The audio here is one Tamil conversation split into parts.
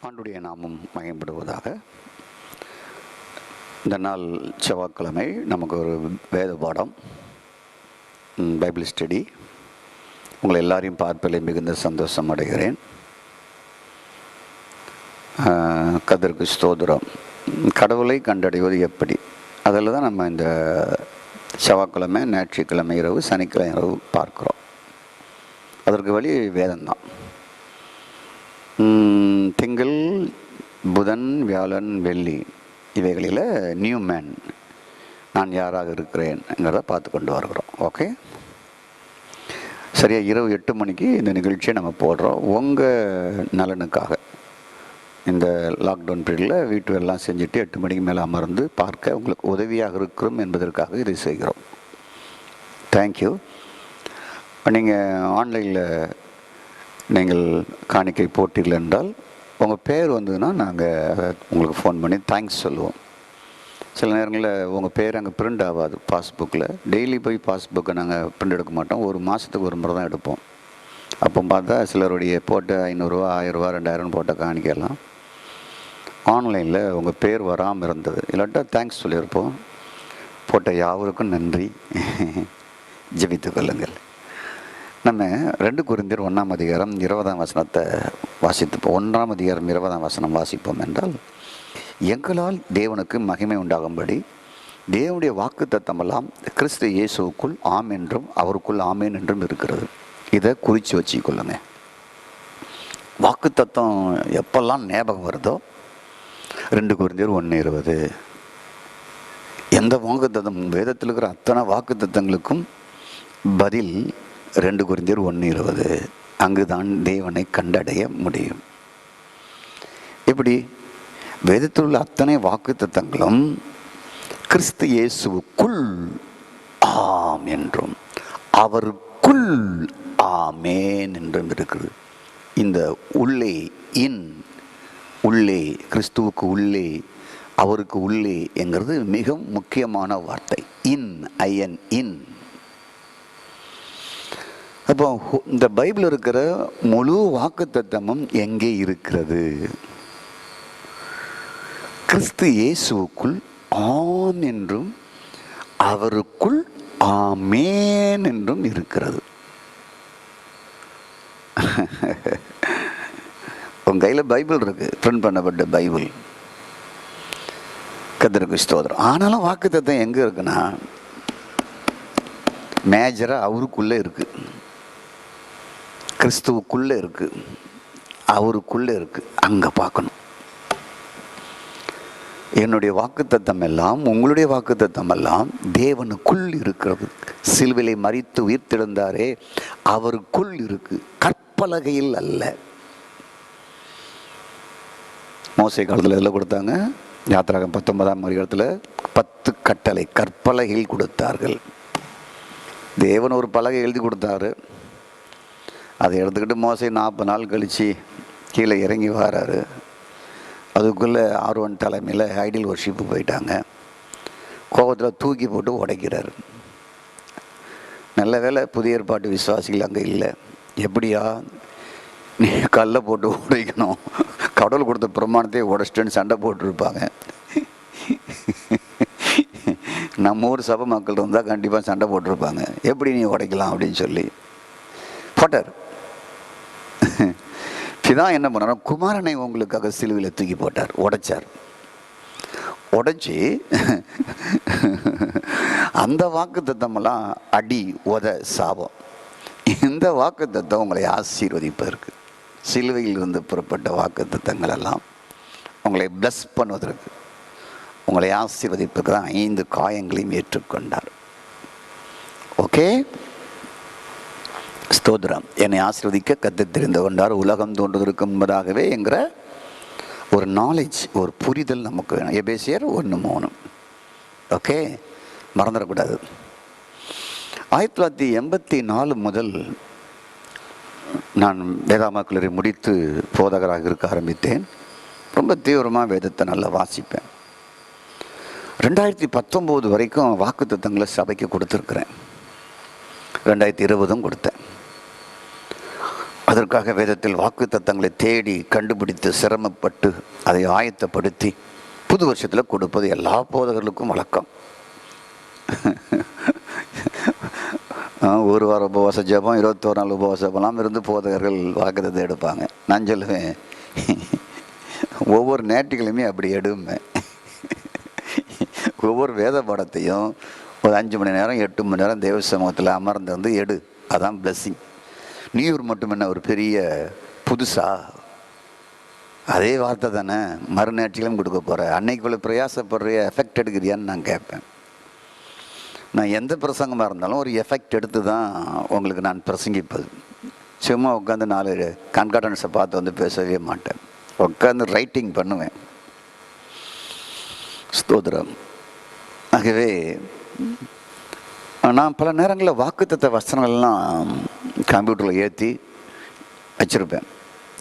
ஆண்டுடைய நாமம் மகிமைப்படுவதாக. இந்த நாள் செவ்வாய்க்கிழமை நமக்கு ஒரு வேத பாடம், பைபிள் ஸ்டடி. உங்களை எல்லாரையும் பார்ப்பதில் மிகுந்த சந்தோஷம் அடைகிறேன். கர்த்தருக்கு ஸ்தோத்திரம். கடவுளை கண்டடைவது எப்படி, அதில் தான் நம்ம இந்த செவ்வாய்க்கிழமை, ஞாயிற்றுக்கிழமை இரவு, சனிக்கிழமை இரவு பார்க்குறோம். அதற்கு வழி வேதம்தான். திங்கள், புதன், வியாழன், வெள்ளி இவைகளில் நியூ மேன், நான் யாராக இருக்கிறேன்ங்கிறத பார்த்து கொண்டு வருகிறோம். ஓகே, சரியாக இரவு 8 மணிக்கு இந்த நிகழ்ச்சியை நம்ம போடுறோம். உங்கள் நலனுக்காக இந்த லாக்டவுன் பீரியடில் வீட்டு எல்லாம் செஞ்சுட்டு 8 மணிக்கு மேலே அமர்ந்து பார்க்க உங்களுக்கு உதவியாக இருக்கிறோம் என்பதற்காக இதை செய்கிறோம். தேங்க்யூ. நீங்கள் ஆன்லைனில் நீங்கள் காணிக்கை போட்டீர்கள் என்றால் உங்கள் பேர் வந்ததுன்னா நாங்கள் உங்களுக்கு ஃபோன் பண்ணி தேங்க்ஸ் சொல்லுவோம். சில நேரங்களில் உங்கள் பேர் அங்கே பிரிண்ட் ஆகாது பாஸ்புக்கில். டெய்லி போய் பாஸ்புக்கை நாங்கள் பிரிண்ட் எடுக்க மாட்டோம், ஒரு மாதத்துக்கு ஒரு முறை தான் எடுப்போம். அப்போ பார்த்தா சிலருடைய போட்ட 500 ரூபா, 1000 ரூபா, 2000 போட்ட காணிக்கலாம் ஆன்லைனில் உங்கள் பேர் வராமல் இருந்தது. இல்லாட்டா தேங்க்ஸ் சொல்லியிருப்போம். போட்ட யாவருக்கும் நன்றி. ஜெபித்து கொள்ளுங்கள். நம்ம 2 கொரிந்தியர் 1ஆம் அதிகாரம் 20ஆம் வசனத்தை வாசித்துப்போம். 1ஆம் அதிகாரம் 20ஆம் வசனம் வாசிப்போம் என்றால், எங்களால் தேவனுக்கு மகிமை உண்டாகும்படி தேவனுடைய வாக்கு தத்தமெல்லாம் கிறிஸ்து இயேசுவுக்குள் ஆம் என்றும் அவருக்குள் ஆமேன் என்றும் இருக்கிறது. இதை குறித்து வச்சுக்கொள்ளுங்க. வாக்கு தத்தம் எப்பெல்லாம் ஞாபகம் வருதோ 2 கொரிந்தியர் 1:20. எந்த வாக்கு தத்தம், வேதத்தில் இருக்கிற அத்தனை வாக்கு தத்தங்களுக்கும் பதில் 2 கொரிந்தியர் 1:20. அங்குதான் தேவனை கண்டடைய முடியும். இப்படி வேதத்தில் உள்ள அத்தனை வாக்கு தத்தங்களும் கிறிஸ்து இயேசுவுக்குள் ஆம் என்றும் அவருக்குள் ஆமேன் என்றும் இருக்குது. இந்த உள்ளே, இன், உள்ளே, கிறிஸ்துவுக்கு உள்ளே, அவருக்கு உள்ளே என்கிறது மிக முக்கியமான வார்த்தை. இன், ஐஎன், இன். அப்போ இந்த பைபிள் இருக்கிற முழு வாக்கு தத்தமும் எங்கே இருக்கிறது? கிறிஸ்து இயேசுவுக்குள் ஆம் என்றும் அவருக்குள் ஆமேன் என்றும் இருக்கிறது. உங்க கையில் பைபிள் இருக்கு, பிரிண்ட் பண்ணப்பட்ட பைபிள். கர்த்தருக்கு ஸ்தோத்திரம். ஆனாலும் வாக்கு தத்தம் எங்கே இருக்குன்னா மேஜராக அவருக்குள்ளே இருக்கு, கிறிஸ்துவுக்குள்ளே இருக்கு, அவருக்குள்ளே இருக்கு. அங்கே பார்க்கணும். என்னுடைய வாக்குத்தத்தம் எல்லாம், உங்களுடைய வாக்குத்தத்தம் எல்லாம் தேவனுக்குள் இருக்கிறது. சிலுவையிலே மரித்து உயிர்த்தெழுந்தாரே, அவருக்குள் இருக்கு, கற்பலகையில் அல்ல. மோசே காலத்தில் எதில் கொடுத்தாங்க? யாத்திராகம் 19ஆம் அதிகாரத்தில் 10 கட்டளை கற்பலகையில் கொடுத்தார்கள். தேவன் ஒரு பலகை எழுதி கொடுத்தாரு. அதை எடுத்துக்கிட்டு மோசே 40 நாள் கழித்து கீழே இறங்கி வராரு. அதுக்குள்ளே ஆர்வன் தலைமையில் ஐடியல் வர்ஷிப்பு போயிட்டாங்க. கோபத்தில் தூக்கி போட்டு உடைக்கிறாரு. நல்ல வேளை புதிய ஏற்பாட்டு விசுவாசிகள் அங்கே இல்லை. எப்படியா நீ கல்லை போட்டு உடைக்கணும், கடவுள் கொடுத்த பிரமாணத்தை உடைச்சிட்டுன்னு சண்டை போட்டுருப்பாங்க. நம்ம ஊர் சபை மக்கள் இருந்தால் கண்டிப்பாக சண்டை போட்டிருப்பாங்க. எப்படி நீ உடைக்கலாம் அப்படின்னு சொல்லி போட்டார். பிதா என்ன பண்ணார்? குமாரனை உங்களுக்காக சிலுவையில் தூக்கி போட்டார், உடைச்சார். உடைச்சி அந்த வாக்கு தத்தமெல்லாம் அடி, உத, சாபம். இந்த வாக்கு தத்தம் உங்களை ஆசீர்வதிப்பதற்கு, சிலுவையில் இருந்து புறப்பட்ட வாக்கு தத்தங்கள் எல்லாம் உங்களை பிளஸ் பண்ணுவதற்கு, உங்களை ஆசீர்வதிப்பதற்கு தான் 5 காயங்களையும் ஏற்றுக்கொண்டார். ஓகே, ஸ்தோத்திரம். என்னை ஆசீர்வதிக்க கர்த்தர் தெரிந்து கொண்டார் உலகம் தோன்றுவதற்கு முன்பதாகவே என்கிற ஒரு நாலேஜ், ஒரு புரிதல் நமக்கு வேணும். எபேசியர் 1:3. ஓகே, மறந்துடக்கூடாது. 1984 முதல் நான் வேதாகம கல்லூரி முடித்து போதகராக இருக்க ஆரம்பித்தேன். ரொம்ப தீவிரமாக வேதத்தை நல்லா வாசிப்பேன். 2019 வரைக்கும் வாக்குத்தத்தங்களை சபைக்கு கொடுத்துருக்குறேன். 2020 கொடுத்தேன். அதற்காக வேதத்தில் வாக்குத்தத்தங்களை தேடி கண்டுபிடித்து சிரமப்பட்டு அதை ஆயத்தப்படுத்தி புது வருஷத்தில் கொடுப்பது எல்லா போதகர்களுக்கும் வழக்கம். ஒரு வாரம் உபவாச ஜபம், 21 நாள் உபவாச ஜபம்லாம் இருந்து போதகர்கள் வாக்குத்தத்தை எடுப்பாங்க. நான் சொல்லுவேன், ஒவ்வொரு ஞாயிற்றுக்கிழமையுமே அப்படி எடுப்பேன். ஒவ்வொரு வேத பாடத்தையும் ஒரு 5 மணி நேரம் 8 மணி நேரம் தேவ சமூகத்தில் அமர்ந்து வந்து எடு. அதான் பிளஸ்ஸிங். நியூர் மட்டும் என்ன ஒரு பெரிய புதுசா? அதே வார்த்தை தானே, மறுநாட்சிகளும் கொடுக்க போகிறேன். அன்னைக்குள்ள பிரயாசப்படுறிய எஃபெக்ட் எடுக்கிறியான்னு நான் கேட்பேன். நான் எந்த பிரசங்கமாக இருந்தாலும் ஒரு எஃபெக்ட் எடுத்து தான் உங்களுக்கு நான் பிரசங்கிப்பது. சும்மா உட்காந்து 4 கண்காட்டன்ஸை பார்த்து வந்து பேசவே மாட்டேன். உட்காந்து ரைட்டிங் பண்ணுவேன். ஸ்தோத்திரம். ஆகவே நான் பல நேரங்களில் வாக்குத்தத்த வசனங்கள்லாம் கம்ப்யூட்டரில் ஏற்றி வச்சுருப்பேன்.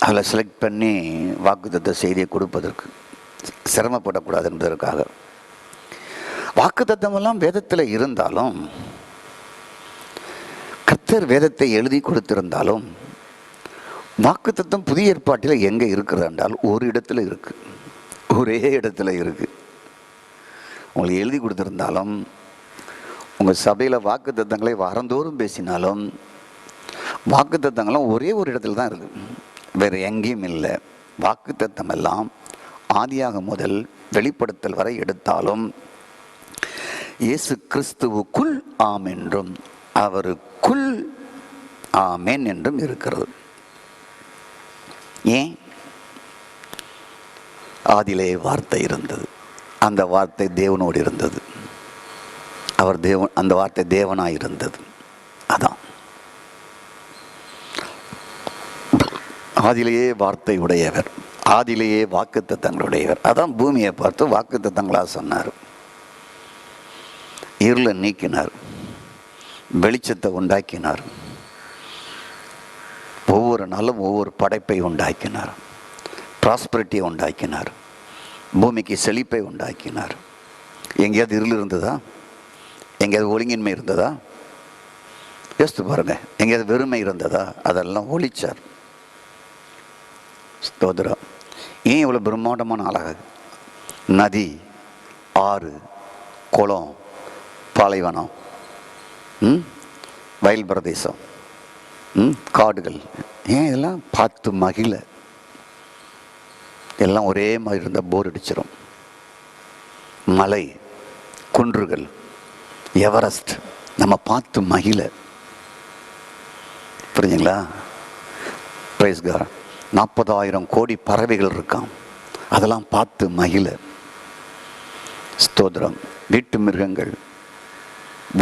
அதில் செலக்ட் பண்ணி வாக்குத்தத்த செய்தியை கொடுப்பதற்கு சிரமப்படக்கூடாது என்பதற்காக. வாக்குத்தத்தமெல்லாம் வேதத்தில் இருந்தாலும், கர்த்தர் வேதத்தை எழுதி கொடுத்திருந்தாலும், வாக்குத்தத்தம் புதிய ஏற்பாட்டில் எங்கே இருக்கிறது என்றால் ஒரு இடத்துல இருக்குது. ஒரே இடத்துல இருக்குது. உங்களுக்கு எழுதி கொடுத்துருந்தாலும், உங்கள் சபையில் வாக்குத்தத்தங்களை வாரந்தோறும் பேசினாலும், வாக்குத்தத்தங்களும் ஒரே ஒரு இடத்துல தான் இருக்குது, வேறு எங்கேயும் இல்லை. வாக்குத்தத்தம் எல்லாம் ஆதியாகமம் முதல் வெளிப்படுத்தல் வரை எடுத்தாலும் இயேசு கிறிஸ்துவுக்குள் ஆம் என்றும் அவருக்குள் ஆமென் என்றும் இருக்கிறது. ஏன்? ஆதியிலே வார்த்தை இருந்தது, அந்த வார்த்தை தேவனோடு இருந்தது, அவர் தேவன், அந்த வார்த்தை தேவனாய் இருந்தது. அதான் ஆதியிலேயே வார்த்தை உடையவர், ஆதியிலேயே வாக்குத்தத்தங்களுடையவர். அதான் பூமியை பார்த்து வாக்குத்தத்தங்களாக சொன்னார். இருளை நீக்கினார், வெளிச்சத்தை உண்டாக்கினார், ஒவ்வொரு நாளும் ஒவ்வொரு படைப்பை உண்டாக்கினார், ப்ராஸ்பரிட்டியை உண்டாக்கினார், பூமிக்கு செழிப்பை உண்டாக்கினார். எங்கேயாவது இருள் இருந்ததா? எங்கேயாவது ஒழுங்கின்மை இருந்ததா? யோசித்து பாருங்க. எங்கேயாவது வெறுமை இருந்ததா? அதெல்லாம் ஒழிச்சார். ஸ்தோத்திரம். ஏன் இவ்வளோ பிரம்மாண்டமான அழகு? நதி, ஆறு, குளம், பாலைவனம், வயல் பிரதேசம், காடுகள், ஏன் இதெல்லாம் பார்த்து மகிழ. எல்லாம் ஒரே மாதிரி இருந்தால் போர் அடிச்சிடும். மலை, குன்றுகள், எவரெஸ்ட், நம்ம பார்த்து மகிழ. புரிஞ்சுங்களா? Price God. 40,000 கோடி பறவைகள் இருக்கான், அதெல்லாம் பார்த்து மகிழ. ஸ்தோத்திரம். வீட்டு மிருகங்கள்,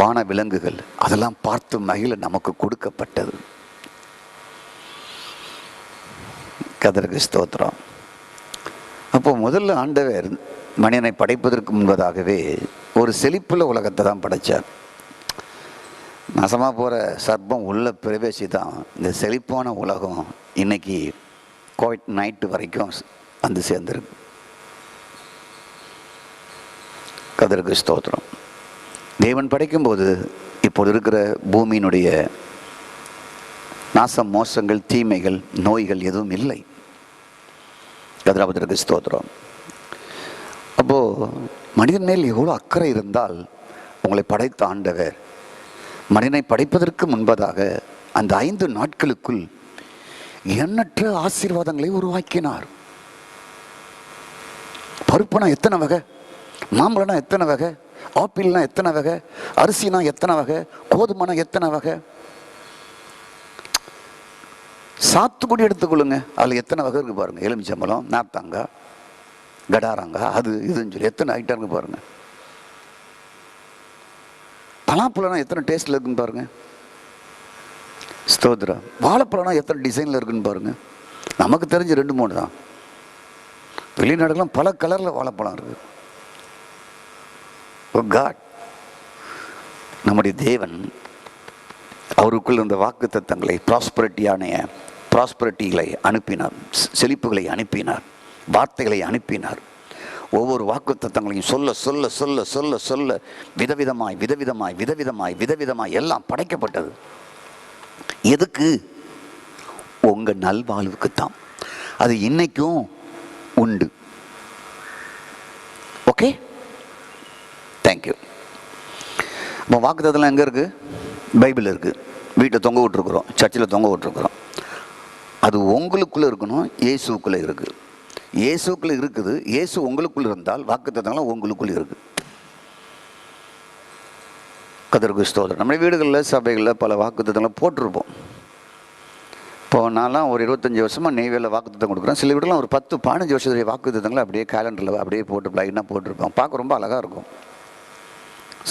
வான விலங்குகள், அதெல்லாம் பார்த்து மகிழ நமக்கு கொடுக்கப்பட்டது. கர்த்தருக்கு ஸ்தோத்திரம். அப்போ முதல்ல ஆண்டவர் மனிதனை படைப்பதற்கு முன்பதாகவே ஒரு செழிப்புள்ள உலகத்தை தான் படைத்தார். நாசமாக போகிற சர்ப்பம் உள்ள பிரவேசி தான் இந்த செழிப்பான உலகம் இன்னைக்கு கோவிட் நைட்டு வரைக்கும் வந்து சேர்ந்துருக்கு. கர்த்தருக்கு ஸ்தோத்திரம். தேவன் படைக்கும்போது இப்போது இருக்கிற பூமியினுடைய நாசம், மோசங்கள், தீமைகள், நோய்கள் எதுவும் இல்லை. கர்த்தருக்கு ஸ்தோத்திரம். அப்போது மனிதன் மேல் எவ்வளோ அக்கறை இருந்தால் உங்களை படைத்த ஆண்டவர் மனிதனை படைப்பதற்கு முன்பதாக அந்த 5 நாட்களுக்குள் எண்ணற்ற ஆசீர்வாதங்களை உருவாக்கினார். பருப்புனா எத்தனை வகை, மாம்பழம்னா எத்தனை வகை, ஆப்பிள்னா எத்தனை வகை, அரிசினா எத்தனை வகை, கோதுமைனா எத்தனை வகை. சாத்துக்குடி எடுத்துக்கொள்ளுங்க, அதில் எத்தனை வகை இருக்கு பாருங்க. எலுமிச்சம்பழம், நார்த்தங்காய், கடாராங்க அது இதுன்னு சொல்லி எத்தனை ஐட்டாங்க பாருங்க. பலாப்பழம்னா எத்தனை டேஸ்ட்ல இருக்குன்னு பாருங்க. ஸ்தோத்திரம். வாழைப்பழம்னா எத்தனை டிசைன்ல இருக்குன்னு பாருங்க. நமக்கு தெரிஞ்ச 2-3 தான். வெளிநாடுகள்லாம் பல கலர்ல வாழைப்பழம் இருக்கு. ஓ காட், நம்முடைய தேவன் அவருக்குள் இருந்த வாக்கு தத்தங்களை ப்ராஸ்பரிட்டிகளை அனுப்பினார், செழிப்புகளை அனுப்பினார், வார்த்தைகளை அனுப்பினார். ஒவ்வொரு வாக்கு தத்தங்களையும் சொல்ல சொல்ல சொல்ல சொல்ல சொல்ல விதவிதமாய் விதவிதமாய் விதவிதமாய் விதவிதமாய் எல்லாம் படைக்கப்பட்டது. எதுக்கு? உங்க நல்வாழ்வுக்குத்தான். அது இன்னைக்கும் உண்டு. Okay, thank you. இப்போ வாக்குத்தத்தம்லாம் எங்கே இருக்குது? பைபிள் இருக்குது. வீட்டை தொங்க விட்டுருக்குறோம், சர்ச்சில் தொங்க விட்டுருக்குறோம். அது உங்களுக்குள்ளே இருக்கணும், இயேசுக்குள்ளே இருக்குது. இயேசுக்குள்ளே இருக்குது. இயேசு உங்களுக்குள்ளே இருந்தால் வாக்குத்தத்தங்கள்லாம் உங்களுக்குள்ளே இருக்குது. கர்த்தருக்கு ஸ்தோத்திரம். நம்ம வீடுகளில் சபைகளில் பல வாக்குத்தத்தங்களை போட்டிருப்போம். இப்போ நான்லாம் ஒரு 25 வருஷமாக நெய்வேலியில் வாக்குத்தத்தம் கொடுக்குறேன். சில வீடுலாம் ஒரு 10-15 வருஷத்துடைய வாக்குத்தத்தங்களை அப்படியே கேலண்டரில் அப்படியே போட்டு லைனாக போட்டிருப்பாங்க. பார்க்க ரொம்ப அழகாக இருக்கும்.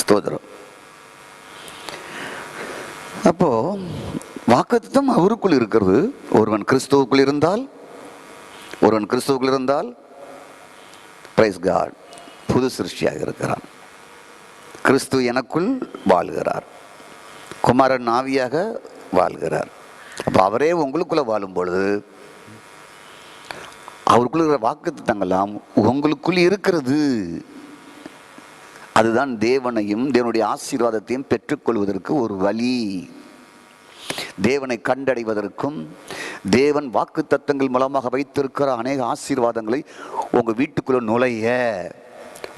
ஸ்தோத்திரம். அப்போது வாக்குத்தத்தம் அவருக்குள் இருக்கிறது. ஒருவன் கிறிஸ்துவுக்குள் இருந்தால் பிரைஸ் காட், புது சிருஷ்டியாக இருக்கிறான். கிறிஸ்து எனக்குள் வாழ்கிறார், குமாரன் ஆவியாக வாழ்கிறார். அப்போ அவரே உங்களுக்குள்ள வாழும் பொழுது அவருக்குள்ள இருக்கிற வாக்குத்தத்தங்கள்லாம் உங்களுக்குள் இருக்கிறது. அதுதான் தேவனையும் தேவனுடைய ஆசீர்வாதத்தையும் பெற்றுக்கொள்வதற்கு ஒரு வழி. தேவனை கண்டடைவதற்கும் தேவன் வாக்கு தத்தங்கள் மூலமாக வைத்திருக்கிற அநேக ஆசீர்வாதங்களை உங்க வீட்டுக்குள்ள நுழைய,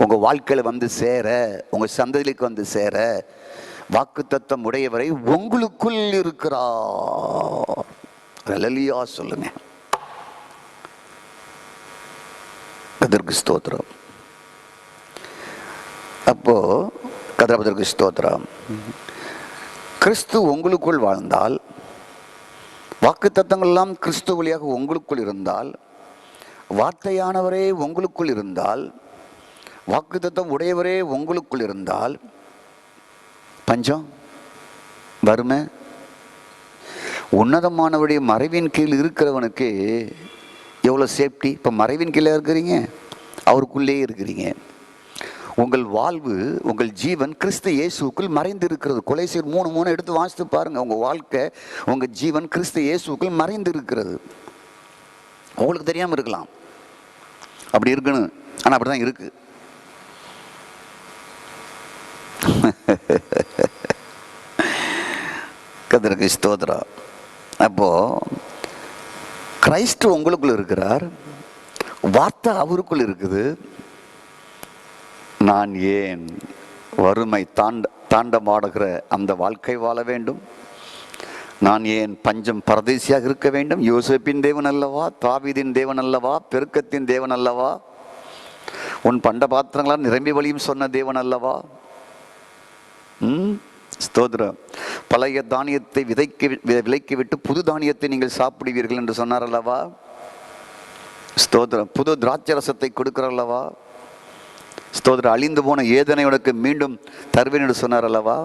உங்க வாழ்க்கையில வந்து சேர, உங்க சந்ததிக்கு வந்து சேர வாக்கு தத்தம் உடையவரை உங்களுக்குள் இருக்கிறார். அல்லேலூயா சொல்லுங்க. அதற்கு ஸ்தோத்திரம். அப்போ கர்த்தருக்கு ஸ்தோத்திரம். கிறிஸ்து உங்களுக்குள் வாழ்ந்தால், வாக்கு தத்தங்கள் எல்லாம் கிறிஸ்து வழியாக உங்களுக்குள் இருந்தால், வார்த்தையானவரே உங்களுக்குள் இருந்தால், வாக்கு தத்தம் உடையவரே உங்களுக்குள் இருந்தால், பஞ்சம், வறுமை, உன்னதமானவருடைய மறைவின் கீழ் இருக்கிறவனுக்கு எவ்வளோ சேஃப்டி. இப்போ மறைவின் கீழே இருக்கிறீங்க, அவருக்குள்ளே இருக்கிறீங்க. உங்கள் வாழ்வு, உங்கள் ஜீவன் கிறிஸ்து இயேசுக்குள் மறைந்து இருக்கிறது. கொலைசீர் 3:3 எடுத்து வாசித்து பாருங்க. உங்கள் வாழ்க்கை, உங்கள் ஜீவன் கிறிஸ்து இயேசுக்குள் மறைந்து இருக்கிறது. உங்களுக்கு தெரியாமல் இருக்கலாம், அப்படி இருக்கணும், ஆனால் அப்படி தான் இருக்கு. கர்த்தருக்கு ஸ்தோத்திரம். அப்போ கிறிஸ்து உங்களுக்குள் இருக்கிறார், வார்த்தை அவருக்குள் இருக்குது. நான் ஏன் வறுமை தாண்டமாடுகிற அந்த வாழ்க்கை வாழ வேண்டும்? நான் ஏன் பஞ்சம் பரதேசியாக இருக்க வேண்டும்? யோசேப்பின் தேவன் அல்லவா, தாவீதின் தேவன் அல்லவா, பெருக்கத்தின் தேவன் அல்லவா, உன் பண்ட பாத்திரங்களால் நிரம்பி வழியும் சொன்ன தேவன் அல்லவா. ஸ்தோத்திரம். பழைய தானியத்தை விலைக்கு விட்டு புது தானியத்தை நீங்கள் சாப்பிடுவீர்கள் என்று சொன்னார் அல்லவா. ஸ்தோத்திரம். புது திராட்சை ரசத்தை கொடுக்கிறார் அல்லவா. ஸ்தோத்திரம். அழிந்து போன ஏதனை உனக்கு மீண்டும் தருவேன் என்று சொன்னார் அல்லவா.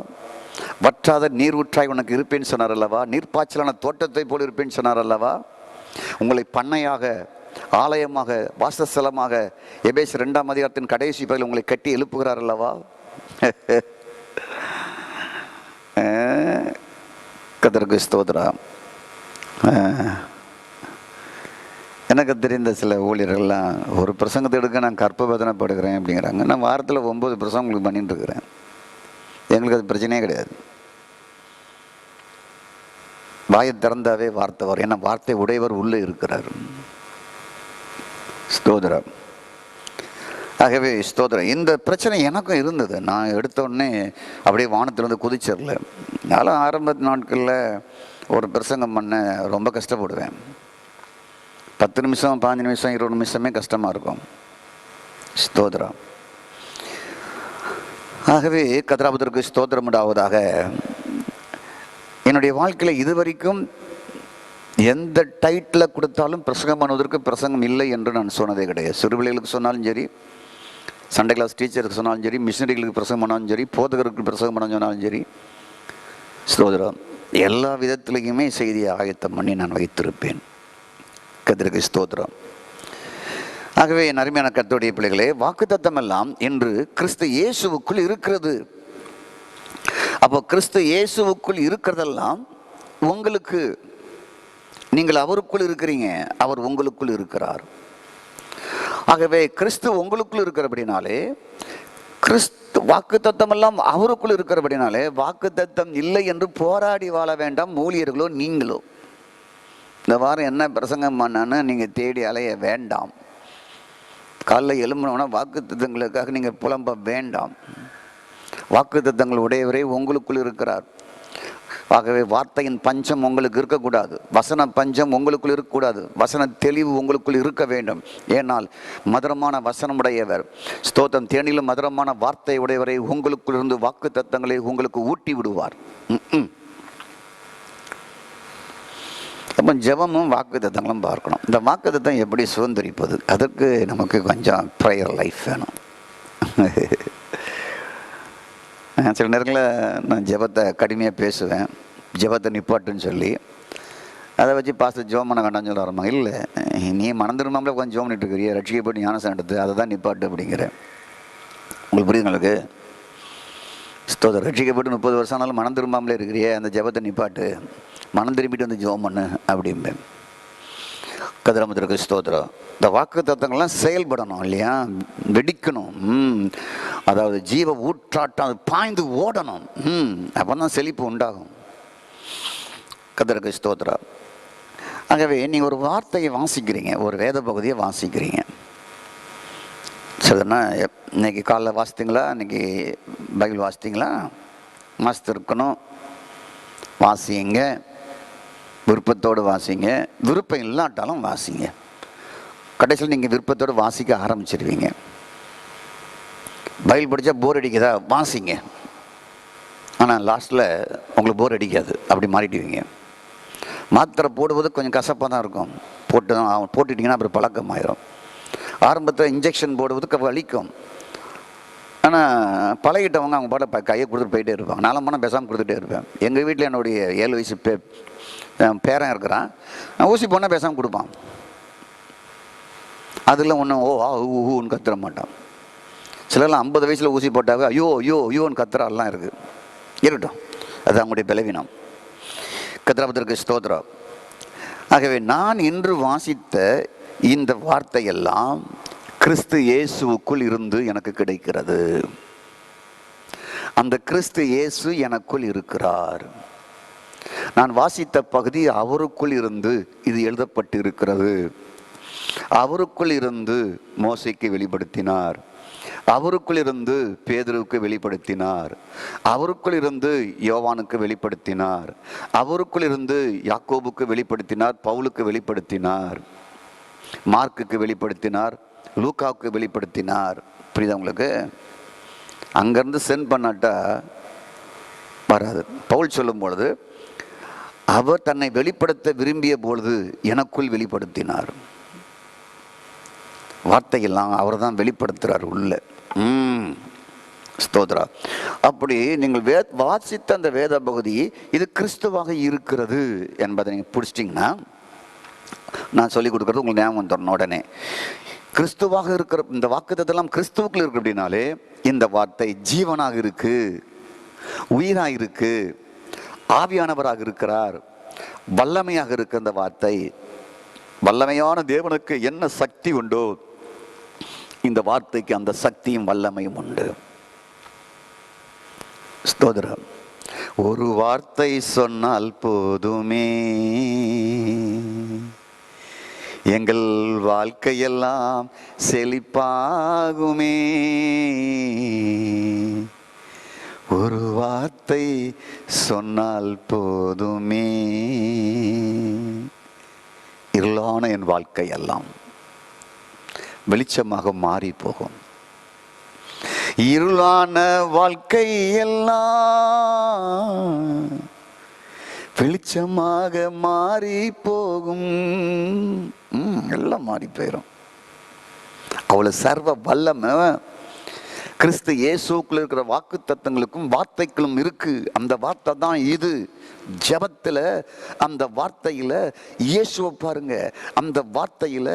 வற்றாத நீர் ஊற்றாய் உனக்கு இருப்பேன்னு சொன்னார் அல்லவா. நீர்ப்பாய்ச்சலான தோட்டத்தை போல் இருப்பேன்னு சொன்னார் அல்லவா. உங்களை பண்ணையாக, ஆலயமாக, வாசஸ்தலமாக எபேசியர் 2ஆம் அதிகாரத்தின் கடைசி பகுதியில் உங்களை கட்டி எழுப்புகிறார் அல்லவா. கர்த்தருக்கு ஸ்தோத்திரம். எனக்கு தெரிந்த சில ஊழியர்கள்லாம் ஒரு பிரசங்கத்தை எடுக்க நான் கற்பவேதனைப்படுகிறேன் அப்படிங்கிறாங்க. நான் வாரத்தில் 9 பிரசங்கம் உங்களுக்கு பண்ணிட்டு இருக்கிறேன். எங்களுக்கு அது பிரச்சனையே கிடையாது. வாயை திறந்தாவே வார்த்தை வரும். ஏன்னா வார்த்தை உடையவர் உள்ளே இருக்கிறார். ஸ்தோத்திரம். ஆகவே ஸ்தோத்திரம். இந்த பிரச்சனை எனக்கும் இருந்தது. நான் எடுத்த உடனே அப்படியே வானத்திலிருந்து குதிச்சிடல. அதனால் ஆரம்ப நாட்களில் ஒரு பிரசங்கம் பண்ண ரொம்ப கஷ்டப்படுவேன். 10 நிமிஷம், 15 நிமிஷம், 20 நிமிஷமே கஷ்டமாக இருக்கும். ஸ்தோத்திரம். ஆகவே கர்த்தருக்கு ஸ்தோத்திரம் உண்டாவதாக. என்னுடைய வாழ்க்கையில் இதுவரைக்கும் எந்த டைட்டில் கொடுத்தாலும் பிரசங்கம் பண்ணுவதற்கு பிரசங்கம் இல்லை என்று நான் சொன்னதே கிடையாது. சிறுபிள்ளைகளுக்கு சொன்னாலும் சரி, சண்டே கிளாஸ் டீச்சருக்கு சொன்னாலும் சரி, மிஷினரிகளுக்கு பிரசங்கம் பண்ணாலும் சரி, போதகருக்கு பிரசங்கம் பண்ண சொன்னாலும் சரி, ஸ்தோத்திரம், எல்லா விதத்திலையுமே செய்தியை ஆயத்தம் பண்ணி நான் வைத்திருப்பேன். கர்த்தருக்கு ஸ்தோத்திரம். ஆகவே என் அருமையான கர்த்தருடைய பிள்ளைகளே, வாக்குத்தத்தம் எல்லாம் இன்று கிறிஸ்து இயேசுவுக்குள் இருக்கிறது. அப்போ கிறிஸ்து இயேசுவுக்குள் இருக்கிறதெல்லாம் உங்களுக்கு, நீங்கள் அவருக்குள் இருக்கிறீங்க, அவர் உங்களுக்குள் இருக்கிறார். ஆகவே கிறிஸ்து உங்களுக்குள் இருக்கிறபடினாலே, கிறிஸ்து வாக்குத்தத்தம் எல்லாம் அவருக்குள் இருக்கிறபடினாலே, வாக்குத்தத்தம் இல்லை என்று போராடி வாழ வேண்டாம் ஊழியர்களோ நீங்களோ. இந்த வாரம் என்ன பிரசங்கம் பண்ணான்னு நீங்கள் தேடி அலைய வேண்டாம். காலைல எழும்பணும்னா வாக்குத்தத்தங்களுக்காக நீங்கள் புலம்ப வேண்டாம். வாக்குத்தத்தங்கள் உடையவரே உங்களுக்குள் இருக்கிறார். ஆகவே வார்த்தையின் பஞ்சம் உங்களுக்கு இருக்கக்கூடாது, வசன பஞ்சம் உங்களுக்குள் இருக்கக்கூடாது, வசன தெளிவு உங்களுக்குள் இருக்க வேண்டும். ஏனால் மதுரமான வசனம் உடையவர், ஸ்தோத்திரம், தேனிலும் மதுரமான வார்த்தை உடையவரை உங்களுக்குள் இருந்து வாக்குத்தத்தங்களை உங்களுக்கு ஊட்டி விடுவார். அப்போ ஜெபமும் வாக்குத்தத்தங்களும் பார்க்கணும். இந்த வாக்குத்தத்தம் எப்படி சுதந்திரிப்பது, அதற்கு நமக்கு கொஞ்சம் ப்ரேயர் லைஃப் வேணும். சில நேரங்களில் நான் ஜெபத்தை கடுமையாக பேசுவேன், ஜெபத்தை நிப்பாட்டுன்னு சொல்லி. அதை வச்சு பாஸ்டர் ஜெபம் பண்ண வேண்டாம்னு சொல்ல வரமா, இல்லை நீ மனந்திருமாமலே கொஞ்சம் ஜெபம் பண்ணிட்டு இருக்கிறிய, ரட்சிக்கப்பட்டு ஞானஸ்நானம் எடுத்து அதை தான் நிப்பாட்டு அப்படிங்கிறேன். உங்களுக்கு புரியுது? உங்களுக்கு ஸ்தோத்திரம். ரட்சிக்கப்பட்டு 30 வருஷம் ஆனாலும் மனம் திரும்பாமலே இருக்கிறியே, அந்த ஜெபத்தை நிப்பாட்டு, மனம் திரும்பிட்டு வந்து ஜெபம் பண்ணு அப்படிம்பேன். கதிரமுத்திற்கு ஸ்தோத்திரம். இந்த வாக்கு தத்தங்கள்லாம் செயல்படணும் இல்லையா, வெடிக்கணும். அதாவது ஜீவ ஊற்றாட்டம் அது பாய்ந்து ஓடணும். அப்போ தான் செழிப்பு உண்டாகும். கதிரக்கு ஸ்தோத்திரம். ஆகவே நீங்கள் ஒரு வார்த்தையை வாசிக்கிறீங்க, ஒரு வேத பகுதியை வாசிக்கிறீங்க. சரிண்ணா, இன்னைக்கு காலைல வாசித்தீங்களா, இன்னைக்கு பைபிள் வாசித்தீங்களா? வாசித்திருக்கணும். வாசிங்க, விருப்பத்தோடு வாசிங்க, விருப்பம் இல்லாட்டாலும் வாசிங்க. கடைசியில் நீங்கள் விருப்பத்தோடு வாசிக்க ஆரம்பிச்சிருவீங்க. பைபிள் படித்தா போர் அடிக்குதா, வாசிங்க. ஆனால் லாஸ்ட்டில் உங்களுக்கு போர் அடிக்காது, அப்படி மாறிடுவீங்க. மாத்திரை போடுவது கொஞ்சம் கசப்பாக தான் இருக்கும், போட்டுட்டிங்கன்னா அப்புறம் பழக்கமாயிரும். ஆரம்பத்தில் இன்ஜெக்ஷன் போடுவதுக்கு வலிக்கும், ஆனால் பழகிட்டவங்க அவங்க பாட்ட கையை கொடுத்துட்டு போயிட்டே இருப்பாங்க. நானும் போனால் பேசாமல் கொடுத்துட்டே இருப்பேன். எங்கள் வீட்டில் என்னுடைய 7 வயசு பேரன் இருக்கிறான், ஊசி போனால் பேசாமல் கொடுப்பான். அதில் ஒன்றும் ஊன்னு கத்துற மாட்டான். சிலர்லாம் 50 வயசில் ஊசி போட்டாவே ஐயோன்னு கத்துறாலாம் இருக்குது. இருக்கட்டும், அது அவங்களுடைய பலவீனம். கத்திரபத்திற்கு ஸ்தோத்திரம். ஆகவே நான் இன்று வாசித்த இந்த வார்த்தையெல்லாம் கிறிஸ்து இயேசுவுக்குள் இருந்து எனக்கு கிடைக்கிறது. அந்த கிறிஸ்து இயேசு எனக்குள் இருக்கிறார். நான் வாசித்த பகுதி அவருக்குள் இருந்து இது எழுதப்பட்டு இருக்கிறது. அவருக்குள் இருந்து மோசேக்கு வெளிப்படுத்தினார், அவருக்குள் இருந்து பேதுருவுக்கு வெளிப்படுத்தினார், அவருக்குள் இருந்து யோவானுக்கு வெளிப்படுத்தினார், அவருக்குள் இருந்து யாக்கோபுக்கு வெளிப்படுத்தினார், பவுலுக்கு வெளிப்படுத்தினார், மார்க்குக்கு வெளிப்படுத்தினார், லூக்காவுக்கு வெளிப்படுத்தினார். புரியுதா உங்களுக்கு? அங்கேருந்து சென்ட் பண்ணாட்டா வராது. பவுல் சொல்லும் பொழுது அவர் தன்னை வெளிப்படுத்த விரும்பிய பொழுது எனக்குள் வெளிப்படுத்தினார். வார்த்தையெல்லாம் அவர் தான் வெளிப்படுத்துகிறார் உள்ள. ஸ்தோத்ரா. அப்படி நீங்கள் வாசித்த அந்த வேத பகுதி இது கிறிஸ்துவாக இருக்கிறது என்பதை நீங்கள் பிடிச்சிட்டிங்கன்னா, நான் சொல்லிக் கொடுக்குறது உங்களுக்கு ஞாபகம் தரணும். உடனே கிறிஸ்துவாக இருக்கிற இந்த வாக்குத்தத்தெல்லாம் கிறிஸ்துவுக்குள் இருக்கு அப்படின்னாலே இந்த வார்த்தை ஜீவனாக இருக்கு, உயிராக இருக்கு, ஆவியானவராக இருக்கிறார், வல்லமையாக இருக்கு. அந்த வார்த்தை வல்லமையான தேவனுக்கு என்ன சக்தி உண்டோ இந்த வார்த்தைக்கு அந்த சக்தியும் வல்லமையும் உண்டு. ஸ்தோத்திரம். ஒரு வார்த்தை சொன்னால் போதுமே, எங்கள் வாழ்க்கையெல்லாம் செழிப்பாகுமே. ஒரு வார்த்தை சொன்னால் போதுமே, இருளான என் வாழ்க்கையெல்லாம் வெளிச்சமாக மாறி போகும். இருளான வாழ்க்கையெல்லாம் வெளிச்சமாக மாறி போகும். எல்லாம் மாறி போயிடும். அவ்வளவு சர்வ வல்லமை கிறிஸ்து இயேசுக்குள்ள இருக்கிற வாக்கு தத்தங்களுக்கும் வார்த்தைகளும் இருக்கு. அந்த வார்த்தை தான் இது. ஜெபத்துல அந்த வார்த்தையில இயேசுவை பாருங்க, அந்த வார்த்தையில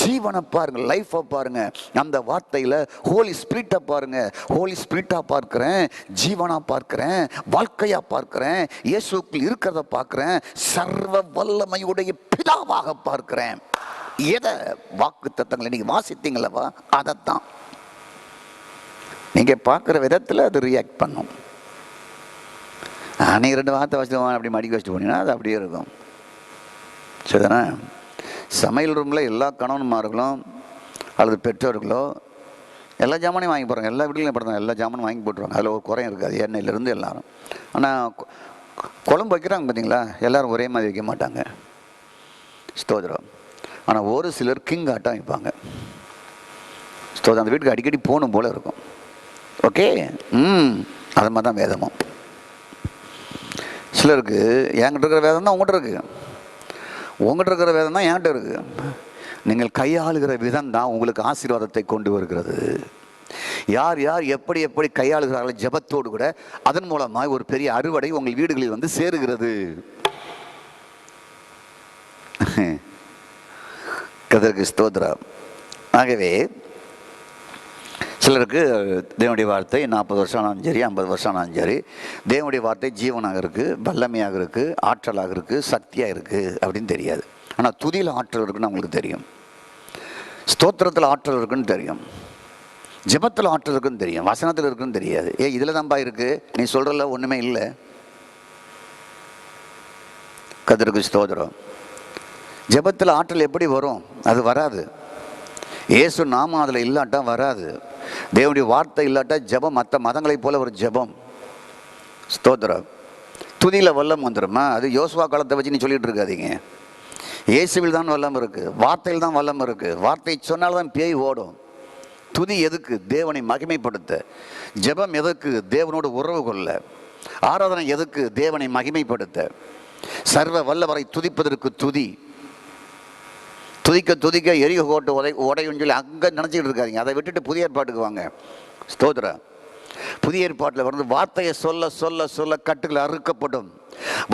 ஜீவனை பாருங்க, லைஃபை பாருங்க, அந்த வார்த்தையில ஹோலி ஸ்பிரிட்டை பாருங்க. ஹோலி ஸ்பிரிட்டா பார்க்கிறேன், ஜீவனா பார்க்கிறேன், வாழ்க்கையா பார்க்கிறேன், இயேசுக்குள் இருக்கிறத பார்க்கிறேன், சர்வ வல்லமையுடைய பிதாவாக பார்க்கிறேன். எதை? வாக்கு தத்தங்களை நீங்க வாசித்தீங்களவா, அதைத்தான் நீங்க பார்க்குற விதத்தில் அது ரியாக்ட் பண்ணும். நீங்கள் 2 வார்த்தை வச்சுட்டு அப்படி மடிக்க வச்சுட்டு போனீங்கன்னா அது அப்படியே இருக்கும். சரிதானே? சமையல் ரூமில் எல்லா கணவன்மார்களும் அல்லது பெற்றோர்களோ எல்லா ஜாமானையும் வாங்கி போடுறாங்க. எல்லா வீட்லையும் படுறாங்க, எல்லா ஜாமானும் வாங்கி போட்டுருவாங்க. அதில் ஒரு குறையும் இருக்காது, எண்ணெயிலேருந்து எல்லாரும். ஆனால் குழம்பு வைக்கிறாங்க பார்த்தீங்களா, எல்லோரும் ஒரே மாதிரி வைக்க மாட்டாங்க. ஸ்தோத்திரம். ஆனால் ஒரு சிலர் கிங் ஆட்டம் வைப்பாங்க. ஸ்தோத்திரம். அந்த வீட்டுக்கு அடிக்கடி போகணும் போல இருக்கும். ஓகே, அது மாதிரி தான் வேதமும். சிலருக்கு என்கிட்ட இருக்கிற வேதம் தான் உங்கள்கிட்ட இருக்குது, உங்கள்கிட்ட இருக்கிற வேதம் தான் என்கிட்ட இருக்குது. நீங்கள் கையாளுகிற விதம் தான் உங்களுக்கு ஆசீர்வாதத்தை கொண்டு வருகிறது. யார் யார் எப்படி எப்படி கையாளுகிறார்கள் ஜெபத்தோடு கூட, அதன் மூலமாக ஒரு பெரிய அறுவடை உங்கள் வீடுகளில் வந்து சேருகிறது. கர்த்தருக்கு ஸ்தோத்திரம். ஆகவே சிலருக்கு தேவனுடைய வார்த்தை 40 வருஷம் ஆனாலும் சரி, 50 வருஷம் ஆனாலும் சரி, தேவனுடைய வார்த்தை ஜீவனாக இருக்குது, வல்லமையாக இருக்குது, ஆற்றலாக இருக்குது, சக்தியாக இருக்குது அப்படின்னு தெரியாது. ஆனால் துதியில் ஆற்றல் இருக்குன்னு அவங்களுக்கு தெரியும், ஸ்தோத்திரத்தில் ஆற்றல் இருக்குன்னு தெரியும், ஜெபத்தில் ஆற்றல் இருக்குன்னு தெரியும், வசனத்தில் இருக்குன்னு தெரியாது. இதில் தான்ப்பா இருக்குது, நீ சொல்கிறல ஒன்றுமே இல்லை. கர்த்தருக்கு ஸ்தோத்திரம். ஜெபத்தில் ஆற்றல் எப்படி வரும்? அது வராது. இயேசு நாமம் அதில் இல்லாட்டா வராது. தேவனுடைய வார்த்தை இல்லாட்டா ஜெபம் மற்ற மதங்களை போல ஒரு ஜெபம். ஸ்தோத்திரம். துதியில் வல்லம் வந்துடுமா? அது யோசுவா காலத்தை வச்சு நீ சொல்லிட்டு இருக்காதீங்க. இயேசுவில் தான் வல்லம் இருக்குது, வார்த்தையில் தான் வல்லம் இருக்குது. வார்த்தை சொன்னால்தான் பேய் ஓடும். துதி எதுக்கு? தேவனை மகிமைப்படுத்த. ஜெபம் எதுக்கு? தேவனோடு உறவு கொள்ள. ஆராதனை எதுக்கு? தேவனை மகிமைப்படுத்த. சர்வ வல்லவரை துதிப்பதற்கு துதி. துதிக்க துதிக்க எரிக கோட்டு உடையுன்னு சொல்லி அங்கே நினச்சிக்கிட்டு இருக்காதிங்க. அதை விட்டுட்டு புதிய ஏற்பாட்டுக்கு வாங்க. ஸ்தோத்திரம். புதிய ஏற்பாட்டில் வந்து வார்த்தையை சொல்ல சொல்ல சொல்ல கட்டுகள் அறுக்கப்படும்.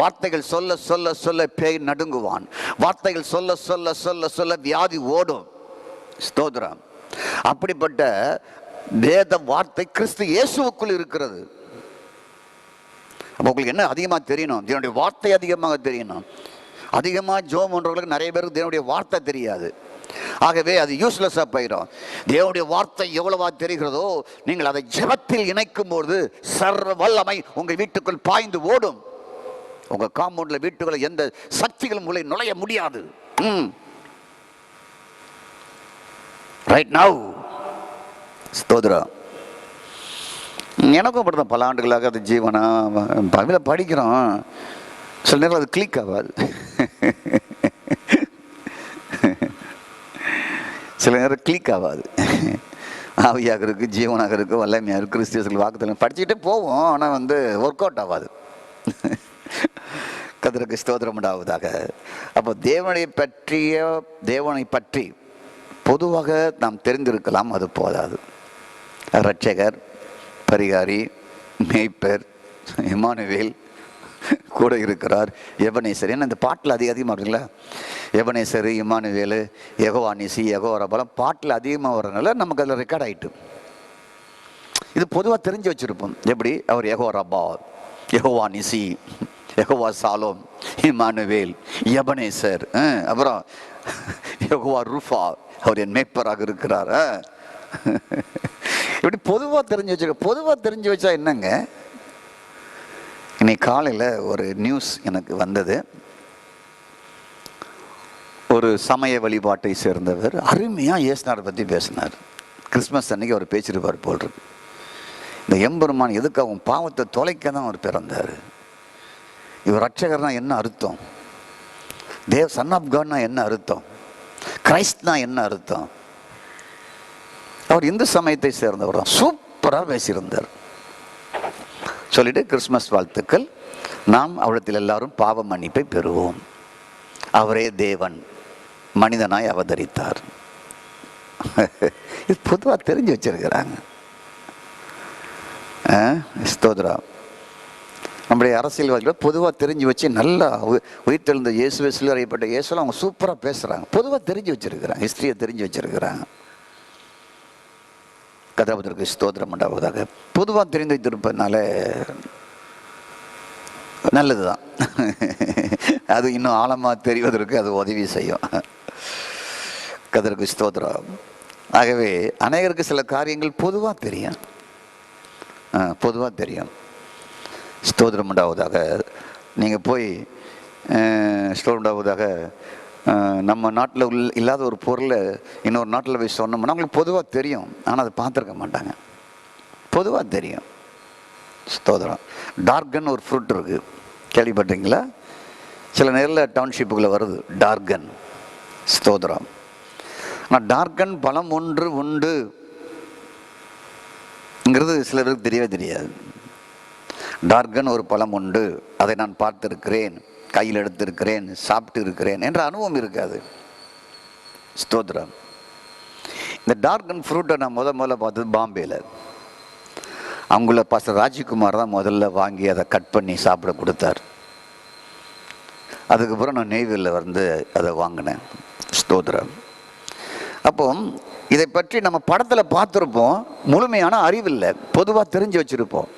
வார்த்தைகள் சொல்ல சொல்ல சொல்ல பேய் நடுங்குவான். வார்த்தைகள் சொல்ல சொல்ல சொல்ல சொல்ல வியாதி ஓடும். ஸ்தோத்திரம். அப்படிப்பட்ட வேத வார்த்தை கிறிஸ்து இயேசுவுக்குள் இருக்கிறது. அப்போ உங்களுக்கு என்ன அதிகமாக தெரியணும்? தேவனுடைய வார்த்தை அதிகமாக தெரியணும். அதிகமாக ஜோம் பண்றவங்களுக்கு நிறைய பேருக்கு தேவனுடைய வார்த்தை தெரியாது. ஆகவே அது யூஸ்லெஸ்ஸாக போயிடும். தேவனுடைய வார்த்தை எவ்வளவா தெரிகிறதோ, நீங்கள் அதை ஜெபத்தில் இணைக்கும் போது சர்வ வல்லமை உங்கள் வீட்டுக்குள் பாய்ந்து ஓடும். உங்கள் காம்பவுண்டில் வீட்டுக்குள்ள எந்த சக்திகளும் உங்களை நுழைய முடியாது. Right now. ஸ்தோத்திரம். எனக்கும் அப்படிதான் பல ஆண்டுகளாக அது ஜீவனா பவில படிக்கிறோம். சில நேரம் அது கிளிக் ஆகாது. சில நேரம் கிளிக் ஆகாது. ஆவியாக இருக்குது, ஜீவனாக இருக்குது, வல்லமையாக இருக்குது, கிறிஸ்துவ வாக்குத்தத்தம் படிச்சுக்கிட்டே போவோம். ஆனால் வந்து ஒர்க் அவுட் ஆகாது. கர்த்தருக்கு ஸ்தோத்திரம் உண்டாவதாக. அப்போ தேவனை பற்றி பொதுவாக நாம் தெரிந்திருக்கலாம், அது போதாது. இரட்சகர், பரிகாரி, மேய்ப்பர், இம்மானுவேல் கூட இருக்கிறார், எபனேசர். ஏன்னா இந்த பாட்டில் அதிகமாக வருதுங்களா, எபனேசர், இம்மானுவேல், யெகோவா நிசி, யெகோவா ரபலம் பாட்டில் அதிகமாக வர்றதுனால நமக்கு அதில் ரெக்கார்ட் ஆகிட்டு. இது பொதுவாக தெரிஞ்சு வச்சுருப்போம். எப்படி? அவர் யெகோவா ரபா, யெகோவா நிசி, யெகோவா சாலோம், இம்மானுவேல், எபனேசர், அப்புறம் யெகோவா ரூஃபா, அவர் என் மேய்ப்பராக இருக்கிறார். இப்படி பொதுவாக தெரிஞ்சு வச்சுருக்க. பொதுவாக தெரிஞ்சு வச்சா என்னங்க, இன்னைக்கு காலையில் ஒரு நியூஸ் எனக்கு வந்தது. ஒரு சமய வழிபாட்டை சேர்ந்தவர் அருமையாக இயேசுநாதரை பற்றி பேசினார். கிறிஸ்மஸ் அன்னைக்கு அவர் பேசியிருப்பார் போல் இருக்கு. இந்த எம்பெருமான் எதுக்கு அவன் பாவத்தை தொலைக்க தான் அவர் பிறந்தார். இவர் ரட்சகர்னா என்ன அர்த்தம்? சன் ஆஃப் காட்னா என்ன அர்த்தம்? கிரைஸ்ட்னா என்ன அர்த்தம்? அவர் இந்து சமயத்தை சேர்ந்தவர் தான். சூப்பராக பேசியிருந்தார். சொல்லிட்டு கிறிஸ்மஸ் வாழ்த்துக்கள், நாம் அவரிடத்தில் எல்லாரும் பாவ மன்னிப்பை பெறுவோம். அவரே தேவன் மனிதனாய் அவதரித்தார். இது பொதுவாக தெரிஞ்சு வச்சிருக்கிறாங்க. ஸ்தோத்திரம். நம்முடைய அரசியல்வாதிகள் பொதுவாக தெரிஞ்சு வச்சு நல்லா உயிர்த்தெழுந்த இயேசுவை சிலுவைப்பட்ட இயேசுலாம் அவங்க சூப்பராக பேசுகிறாங்க. பொதுவாக தெரிஞ்சு வச்சிருக்கிறாங்க, ஹிஸ்ட்ரியை தெரிஞ்சு வச்சிருக்கிறாங்க. கதாபதற்கு ஸ்தோத்திரம் உண்டாவதாக. பொதுவாக தெரிந்து வைத்திருப்பதுனால நல்லது தான். அது இன்னும் ஆழமாக தெரிவதற்கு அது உதவி செய்யும். கதருக்கு ஸ்தோத்திரம். ஆகவே அநேகருக்கு சில காரியங்கள் பொதுவாக தெரியும், பொதுவாக தெரியும். ஸ்தோத்திரம் உண்டாவதாக. நீங்கள் போய் ஸ்தோத்திரம் உண்டாவதாக நம்ம நாட்டில் இல்லாத ஒரு பொருளை இன்னொரு நாட்டில் போய் சொன்னோம்னா அவங்களுக்கு பொதுவாக தெரியும், ஆனால் அதை பார்த்துருக்க மாட்டாங்க. பொதுவாக தெரியும். ஸ்தோத்திரம். டார்கன் ஒரு ஃப்ரூட் இருக்குது, கேள்விப்பட்டீங்களா? சில நேரில் டவுன்ஷிப்புக்குள்ளே வருது டார்கன். ஸ்தோத்திரம். ஆனால் டார்கன் பழம் ஒன்று உண்டுங்கிறது சிலருக்கு தெரியவே தெரியாது. டார்கன் ஒரு பழம் உண்டு, அதை நான் பார்த்திருக்கிறேன், கையில் எடுத்திருக்கிறேன், சாப்பிட்டு இருக்கிறேன் என்ற அனுபவம் இருக்காது. ஸ்தோத்திரம். இந்த டார்கன் ஃப்ரூட்டை நான் முதல்ல பார்த்தது பாம்பேயில். அவங்கள பாஸ்டர் ராஜ்குமார் தான் முதல்ல வாங்கி அதை கட் பண்ணி சாப்பிட கொடுத்தார். அதுக்கப்புறம் நான் நெய்வேலியில் வந்து அதை வாங்கினேன். ஸ்தோத்திரம். அப்போ இதை பற்றி நம்ம படத்தில் பார்த்துருப்போம், முழுமையான அறிவில்லை, பொதுவாக தெரிஞ்சு வச்சுருப்போம்.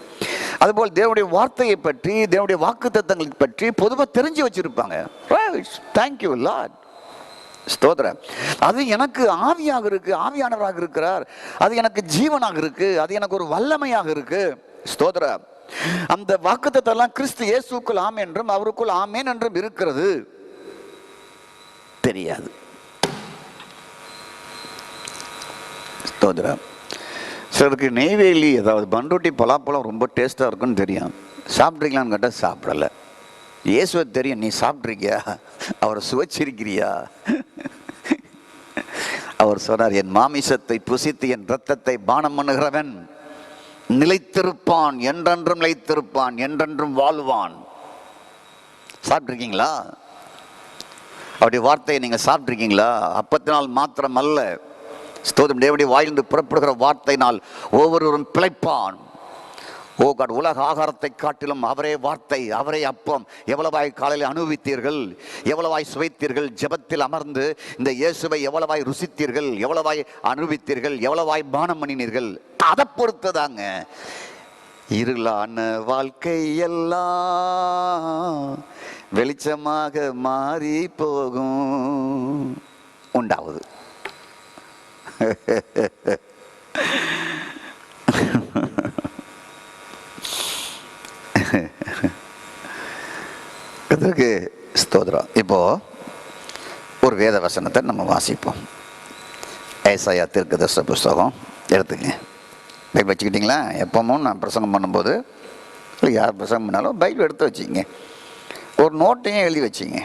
அதுபோல் தேவனுடைய வார்த்தையை பற்றி, தேவனுடைய வாக்குத்தத்தங்களை பற்றி பொதுவாக தெரிஞ்சு வச்சுருப்பாங்க. Thank you Lord. ஸ்தோத்திரம். அது எனக்கு ஆவியாக இருக்கு, ஆவியானவராக இருக்கிறார், அது எனக்கு ஜீவனாக இருக்கு, அது எனக்கு ஒரு வல்லமையாக இருக்கு. ஸ்தோத்திரம். அந்த வாக்குத்தத்தெல்லாம் கிறிஸ்து இயேசுக்குள் ஆமென் என்றும் அவருக்குள் ஆமென் என்றும் இருக்கிறது தெரியாது. ஸ்தோத்திரம். சிலருக்கு நெய்வேலி அதாவது பண்ருட்டி பலாப்பழம் ரொம்ப டேஸ்ட்டாக இருக்குன்னு தெரியும், சாப்பிட்றீங்களான்னு கேட்டால் சாப்பிடலை. இயேசுவை தெரியும், நீ சாப்பிட்ருக்கியா, அவரை சுவைச்சிருக்கிறியா? அவர் சொன்னார், என் மாமிசத்தை புசித்து என் இரத்தத்தை பானம் பண்ணுகிறவன் நிலைத்திருப்பான், என்றென்றும் நிலைத்திருப்பான், என்றென்றும் வாழ்வான். சாப்பிட்ருக்கீங்களா? அவருடைய வார்த்தையை நீங்கள் சாப்பிட்ருக்கீங்களா? அப்பத்தினால் மாத்திரம் அல்ல, ஸ்தோத்திரம், தேவனுடைய வாயிலிருந்து புறப்படுகிற வார்த்தையினால் ஒவ்வொருவரும் பிழைப்பான். ஓ காட், உலக ஆகாரத்தை காட்டிலும் அவரே வார்த்தை, அவரே அப்பம். எவ்வளவாய் காலையில் அனுபவித்தீர்கள், எவ்வளவாய் சுவைத்தீர்கள், ஜெபத்தில் அமர்ந்து இந்த இயேசுவை எவ்வளவாய் ருசித்தீர்கள், எவ்வளவாய் அனுபவித்தீர்கள், எவ்வளவாய் பானம் பண்ணினீர்கள், அதை பொறுத்ததாங்க இருளான வாழ்க்கை எல்லாம் வெளிச்சமாக மாறி போகும் உண்டாவது. அதற்கு ஸ்தோத்திரம். இப்போ ஒரு வேத வசனத்தை நம்ம வாசிப்போம். ஏசாயா தீர்க்கதரிசன புஸ்தகம் எடுத்துங்க. பைபிள் வச்சுக்கிட்டிங்களா? எப்பவும் நான் பிரசங்கம் பண்ணும்போது இல்லை யார் பிரசங்கம் பண்ணாலும் பைபிள் எடுத்து வச்சிங்க, ஒரு நோட்டையும் எழுதி வச்சிங்க.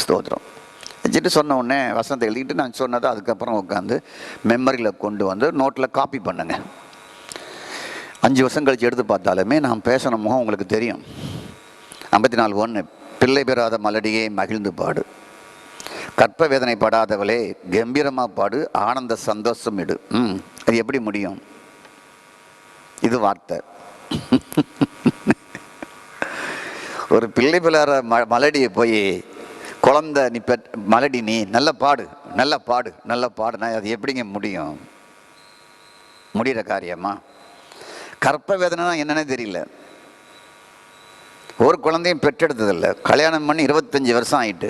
ஸ்தோத்திரம். வச்சுட்டு சொன்ன உடனே வசனத்தை எழுதிக்கிட்டு நான் சொன்னதை அதுக்கப்புறம் உட்காந்து மெமரியில் கொண்டு வந்து நோட்டில் காப்பி பண்ணுங்க. 5 வருஷம் கழித்து எடுத்து பார்த்தாலுமே நான் பேசின முகம் உங்களுக்கு தெரியும். 54:1 பிள்ளை பெறாத மலடியே மகிழ்ந்து பாடு, கற்ப வேதனை படாதவளே கம்பீரமாக பாடு, ஆனந்த சந்தோஷம் இடு. அது எப்படி முடியும்? இது வார்த்தை. ஒரு பிள்ளை பெறாத மலடியை போய் குழந்தை நீ மலடி நீ நல்ல பாடு, நல்ல பாடு, நல்ல பாடுனா அது எப்படிங்க முடியும்? முடிகிற காரியமா? கற்ப வேதனைனா என்னன்னே தெரியல, ஒரு குழந்தையும் பெற்றெடுத்ததில்லை, கல்யாணம் பண்ணி 25 வருஷம் ஆயிட்டு.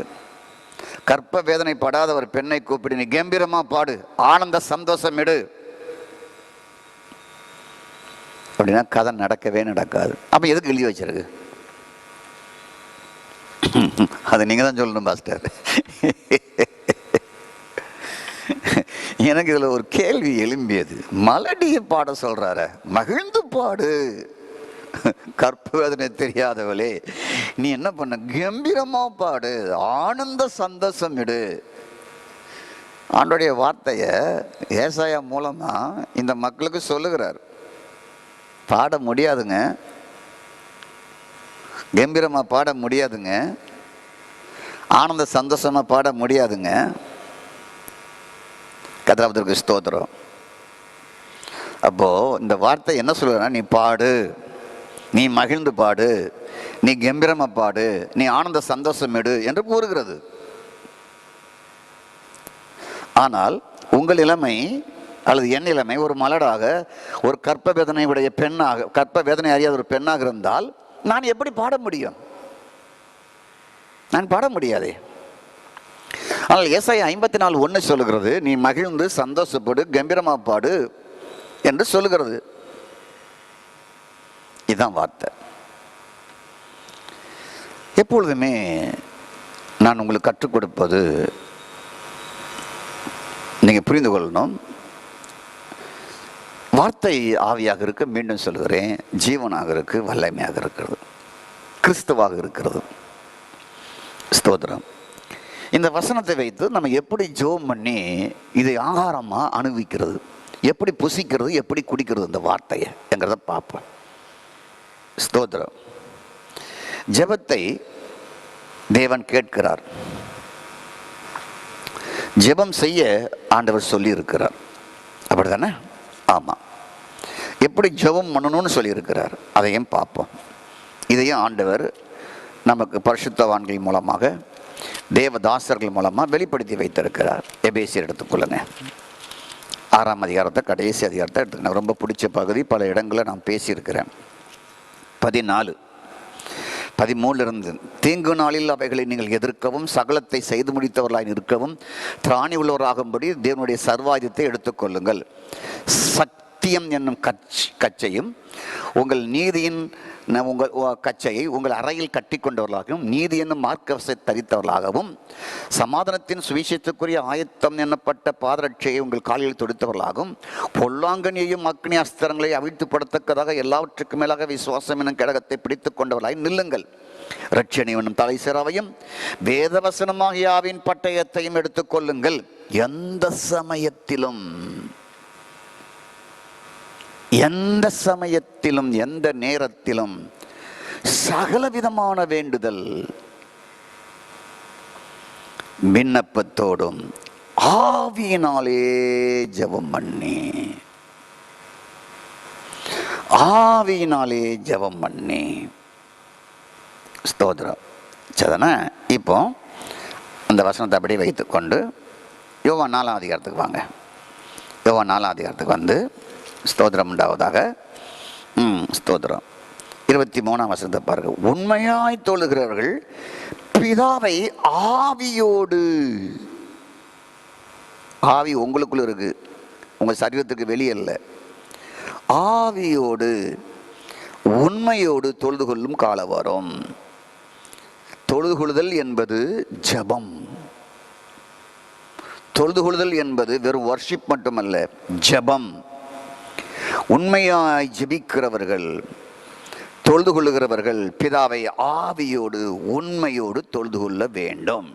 கற்ப வேதனை படாத ஒரு பெண்ணை கூப்பிடு, நீ கம்பீரமா பாடு, ஆனந்த சந்தோஷம் எடு அப்படின்னா கதை நடக்கவே நடக்காது. அப்ப எதுக்கு எழுதி வச்சிருக்கு? அதை நீங்க தான் சொல்லணும் பாஸ்டர். எனக்கு இதுல ஒரு கேள்வி எழும்பியது. மலடியை பாட சொல்றாரு, மகிழ்ந்து பாடு, கற்ப வேதனை தெரியாதவளே நீ என்ன பண்ண, கம்பீரமா பாடு, ஆனந்த சந்தோஷம் இடு. ஆண்டோடைய வார்த்தைய ஏசாயா மூலமா இந்த மக்களுக்கு சொல்லுகிறார். பாட முடியாதுங்க, கம்பீரமாக பாட முடியாதுங்க, ஆனந்த சந்தோஷமாக பாட முடியாதுங்க. கர்த்தருக்கு ஸ்தோத்திரம். அப்போது இந்த வார்த்தை என்ன சொல்லுன்னா, நீ பாடு, நீ மகிழ்ந்து பாடு, நீ கம்பீரமாக பாடு, நீ ஆனந்த சந்தோஷம் எடு என்று கூறுகிறது. ஆனால் உங்கள் இளமை அல்லது என் இளமை ஒரு மலடாக, ஒரு கற்ப வேதனை உடைய பெண்ணாக, கற்ப வேதனை அறியாத ஒரு பெண்ணாக இருந்தால் நான் எப்படி பாட முடியும்? நான் பாட முடியாதே. ஆனால் ஏசாயா 54:1 சொல்லுகிறது, நீ மகிழ்ந்து சந்தோஷப்படு, கம்பீரமா பாடு என்று சொல்லுகிறது. இதுதான் வார்த்தை. எப்பொழுதுமே நான் உங்களுக்கு கற்றுக் கொடுப்பது நீங்கள் புரிந்து கொள்ளணும். வார்த்தை ஆவியாக இருக்கு, மீண்டும் சொல்கிறேன், ஜீவனாக இருக்கு, வல்லமையாக இருக்கிறது, கிறிஸ்துவாக இருக்கிறது. ஸ்தோத்திரம். இந்த வசனத்தை வைத்து நம்ம எப்படி ஜெபம் பண்ணி இதை ஆகாரமாக அனுபவிக்கிறது, எப்படி புசிக்கிறது, எப்படி குடிக்கிறது இந்த வார்த்தையை என்கிறத பார்ப்போம். ஸ்தோத்திரம். ஜெபத்தை தேவன் கேட்கிறார், ஜெபம் செய்ய ஆண்டவர் சொல்லி இருக்கிறார். அப்படிதானே? ஆமாம். எப்படி ஜெபம் பண்ணணும்னு சொல்லியிருக்கிறார், அதையும் பார்ப்போம். இதையும் ஆண்டவர் நமக்கு பரிசுத்தவான்கள் மூலமாக, தேவதாசர்கள் மூலமாக வெளிப்படுத்தி வைத்திருக்கிறார். எபேசியர் எடுத்துக்கொள்ளுங்க, 6ஆம் அதிகாரத்தை, கடைசி அதிகாரத்தை எடுத்துக்கணும். ரொம்ப பிடிச்ச பகுதி, பல இடங்களில் நான் பேசியிருக்கிறேன். 14:13 தீங்கு நாளில் அவைகளை நீங்கள் எதிர்க்கவும், சகலத்தை செய்து முடித்தவர்களாய் இருக்கவும், திராணி உள்ளவராகும்படி தேவனுடைய சர்வாயுதத்தை எடுத்துக்கொள்ளுங்கள். சத்தியம் என்னும் கச்சையும் உங்கள் நீதியின் கச்சையை உங்கள் அறையில் கட்டி கொண்டவர்களாகவும், நீதி என்னும் மார்க்கவசை தரித்தவர்களாகவும், சமாதானத்தின் சுவிசேஷத்துக்குரிய ஆயத்தம் என்னப்பட்ட பாதரட்சையை உங்கள் காலில் தொடுத்தவர்களாகவும், பொல்லாங்கனியையும் அக்னி அஸ்திரங்களை அவிழ்த்துப்படத்தக்கதாக எல்லாவற்றுக்கும் மேலாக விசுவாசம் என்னும் கடகத்தை பிடித்து கொண்டவர்களாய் நில்லுங்கள். இரட்சணி என்னும் தலை சிராவையும் வேதவசனமாகிய ஆவியின் பட்டயத்தையும் எடுத்துக்கொள்ளுங்கள். எந்த சமயத்திலும் எந்த நேரத்திலும் சகலவிதமான வேண்டுதல் விண்ணப்பத்தோடும் ஆவியினாலே ஜெபம் பண்ணி ஸ்தோத்திரம். சரிதானே? இப்போ அந்த வசனத்தை அப்படியே வைத்துக்கொண்டு யோவான் 4ஆம் அதிகாரத்துக்கு வாங்க. யோவான் 4ஆம் அதிகாரத்துக்கு வந்து ஸ்தோத்திரம் உண்டாவதாக. ஸ்தோத்திரம். 23ஆம் வசனத்தை பாருங்க. உண்மையாய் தொழுகிறவர்கள் பிதாவை ஆவியோடு, ஆவி உங்களுக்குள்ள இருக்கு, உங்கள் சரீரத்துக்கு வெளியே இல்லை, ஆவியோடு உண்மையோடு தொழுது கொள்ளும் காலம் வரும். தொழுது கொள்ளுதல் என்பது ஜெபம். தொழுது கொள்ளுதல் என்பது வெறும் வர்ஷிப் மட்டுமல்ல, ஜெபம். உண்மையாய் ஜெபிக்கிறவர்கள், தொழுது கொள்ளுகிறவர்கள் பிதாவை ஆவியோடு உண்மையோடு தொழுது கொள்ள வேண்டும்.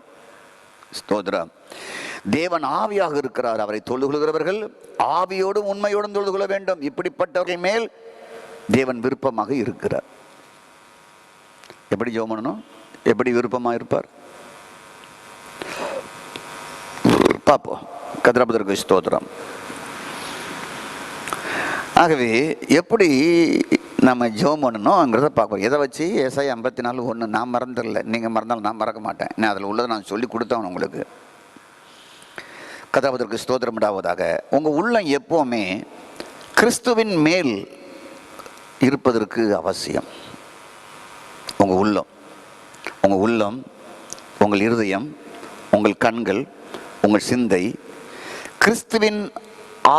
ஸ்தோத்திரம். தேவன் ஆவியாக இருக்கிறார். அவரை தொழுது கொள்ளுகிறவர்கள் ஆவியோடும் உண்மையோடும் தொழுது கொள்ள வேண்டும். இப்படிப்பட்டவர்கள் மேல் தேவன் விருப்பமாக இருக்கிறார். எப்படி ஜெபம் பண்ணணும், எப்படி விருப்பமாக இருப்பார் பார்ப்போம். கர்த்தருக்கு ஸ்தோத்திரம். ஆகவே எப்படி நம்ம ஜெபம் பண்ணணுங்கிறத பார்ப்போம். எதை வச்சு? ஏசாயா 54:1 நான் மறந்துடல, நீங்கள் மறந்தாலும் நான் மறக்க மாட்டேன். நான் அதில் உள்ளதை நான் சொல்லி கொடுத்தேன் உங்களுக்கு. கர்த்தருக்கு ஸ்தோத்திரம் உண்டாவதாக. உங்கள் உள்ளம் எப்போவுமே கிறிஸ்துவின் மேல் இருப்பதற்கு அவசியம். உங்கள் உள்ளம், உங்கள் இருதயம், உங்கள் கண்கள், உங்கள் சிந்தை கிறிஸ்துவின்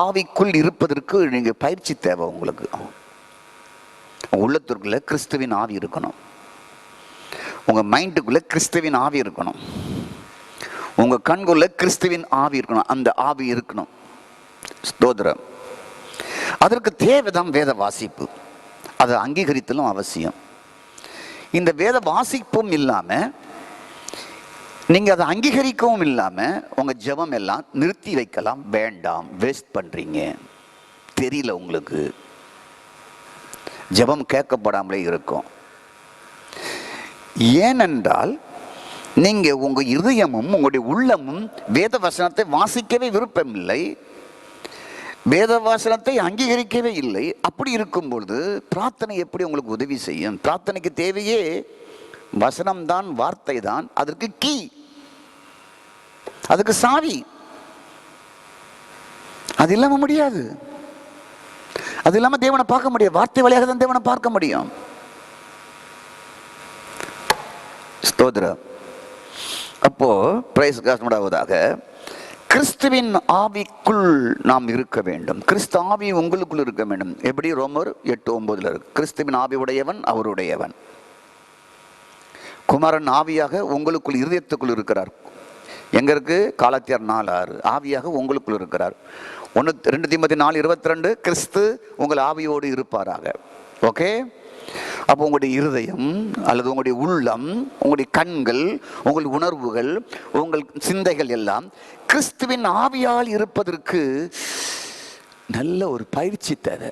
ஆவிக்குள் இருப்பதற்கு நீங்கள் பயிற்சி தேவை. உங்களுக்கு உங்கள் உள்ளத்திற்குள்ள கிறிஸ்துவின் ஆவி இருக்கணும், உங்கள் மைண்டுக்குள்ள கிறிஸ்துவின் ஆவி இருக்கணும், உங்கள் கண்குள்ள கிறிஸ்துவின் ஆவி இருக்கணும். அந்த ஆவி இருக்கணும். ஸ்தோத்திரம். அதற்கு தேவைதான் வேத வாசிப்பு. அதை அங்கீகரித்தலும் அவசியம். இந்த வேத வாசிப்பும் இல்லாமல், நீங்கள் அதை அங்கீகரிக்கவும் இல்லாமல் உங்கள் ஜெபம் எல்லாம் நிறுத்தி வைக்கலாம். வேண்டாம், வேஸ்ட் பண்ணுறீங்க. தெரியல உங்களுக்கு, ஜெபம் கேட்கப்படாமலே இருக்கும். ஏனென்றால் நீங்க உங்க இதயமும் உங்களுடைய உள்ளமும் வேத வசனத்தை வாசிக்கவே விருப்பமில்லை, வேத வசனத்தை அங்கீகரிக்கவே இல்லை. அப்படி இருக்கும் பொழுது பிரார்த்தனை எப்படி உங்களுக்கு உதவி செய்யும்? பிரார்த்தனைக்கு தேவையே வசனம்தான், வார்த்தை தான். அதற்கு கீ, அதுக்கு சாவி. அது இல்லாம முடியாது. அது இல்லாம தேவனை பார்க்க முடியாது. வார்த்தை வழியாக தான் தேவனை பார்க்க முடியும். ஸ்தோத்திரம். அப்போ பிரைஸ் காஸ்மடாவதாக கிறிஸ்துவின் ஆவிக்குள் நாம் இருக்க வேண்டும். கிறிஸ்து ஆவி உங்களுக்குள் இருக்க வேண்டும். எப்படி? ரோமர் 8:9 இருக்கு. கிறிஸ்துவின் ஆவி உடையவன் அவருடையவன். குமாரன் ஆவியாக உங்களுக்குள் இருதயத்துக்குள் இருக்கிறார். எங்க இருக்கு? காலாத்தியர் 4:6. ஆவியாக உங்களுக்குள் இருக்கிறார். 2 தீமோத்தேயு 4:22 கிறிஸ்து உங்கள் ஆவியோடு இருப்பாராக. ஓகே. அப்போ உங்களுடைய இருதயம் அல்லது உங்களுடைய உள்ளம், உங்களுடைய கண்கள், உங்கள் உணர்வுகள், உங்கள் சிந்தைகள் எல்லாம் கிறிஸ்துவின் ஆவியால் இருப்பதற்கு நல்ல ஒரு பயிற்சி தேவை.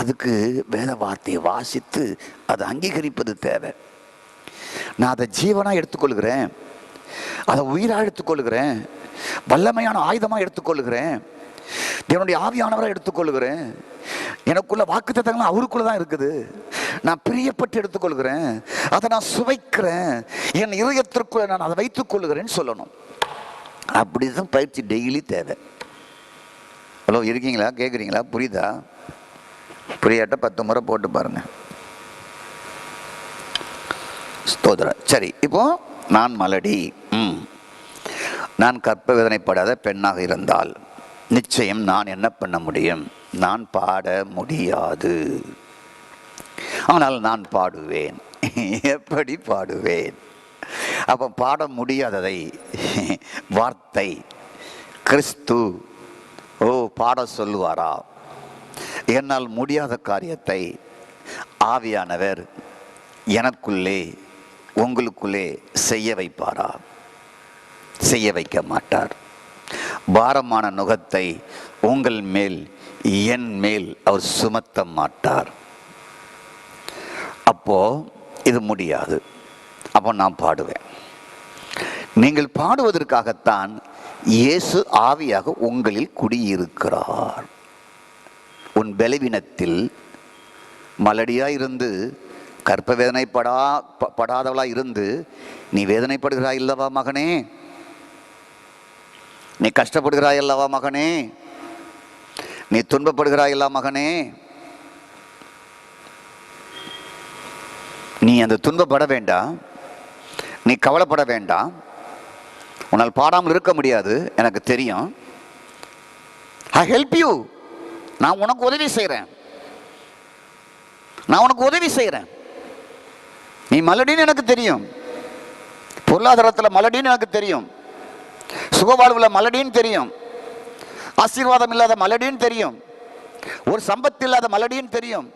அதுக்கு வேத வார்த்தையை வாசித்து அதை அங்கீகரிப்பது தேவை. நான் அதை ஜீவனா எடுத்துக்கொள்கிறேன், அதை உயிராக எடுத்துக்கொள்கிறேன், வல்லமையான ஆயுதமாக எடுத்துக்கொள்கிறேன், தேவனுடைய ஆவியானவராக எடுத்துக்கொள்கிறேன். எனக்குள்ள வாக்குத்தத்தங்கள் அவருக்குள்ள தான் இருக்குது. நான் பிரியப்பட்டு எடுத்துக்கொள்கிறேன், அதை நான் சுவைக்கிறேன், என் இதயத்திற்குள்ள நான் அதை வைத்துக் கொள்கிறேன்னு சொல்லணும். அப்படிதான் பயிற்சி டெய்லி தேவை. ஹலோ, இருக்கீங்களா? கேட்குறீங்களா? புரியுதா? புரியாட்ட 10 முறை போட்டு பாருங்க. ஸ்தோத்திர. சரி, இப்போ நான் மலடி, நான் கற்ப வேதனைப்படாத பெண்ணாக இருந்தால் நிச்சயம் நான் என்ன பண்ண முடியும்? நான் பாட முடியாது. ஆனால் நான் பாடுவேன். எப்படி பாடுவேன்? அப்போ பாட முடியாததை வார்த்தை கிறிஸ்து பாட சொல்லுவாரா? என்னால் முடியாத காரியத்தை ஆவியானவர் எனக்குள்ளே உங்களுக்குள்ளே செய்ய வைப்பாரா? செய்ய வைக்க மாட்டார். பாரமான நுகத்தை உங்கள் மேல் என் மேல் அவர் சுமத்த மாட்டார். அப்போ இது முடியாது. அப்போ நான் பாடுவேன். நீங்கள் பாடுவதற்காகத்தான் இயேசு ஆவியாக உங்களில் குடியிருக்கிறார். உன் பலவீனத்தில் மலடியாய் இருந்து கற்ப வேதனைப்படாதவளாய் இருந்து நீ வேதனைப்படுகிறாய் இல்லவா மகனே? நீ கஷ்டப்படுகிறாய் அல்லவா மகனே? நீ துன்பப்படுகிறாய் அல்ல மகனே? நீ அந்த துன்பப்பட வேண்டாம், நீ கவலைப்பட வேண்டாம். உன்னால் பாடாமல் இருக்க முடியாது, எனக்கு தெரியும். I help you. நான் உனக்கு உதவி செய்கிறேன், நான் உனக்கு உதவி செய்கிறேன். நீ மலடின்னு எனக்கு தெரியும், பொருளாதாரத்தில் மலடின்னு எனக்கு தெரியும், சுகவாழ்வில் மலடின்னு தெரியும், ஆசீர்வாதம் இல்லாத மலடின்னு தெரியும், ஒரு சம்பத்து இல்லாத மலடின்னு தெரியும்,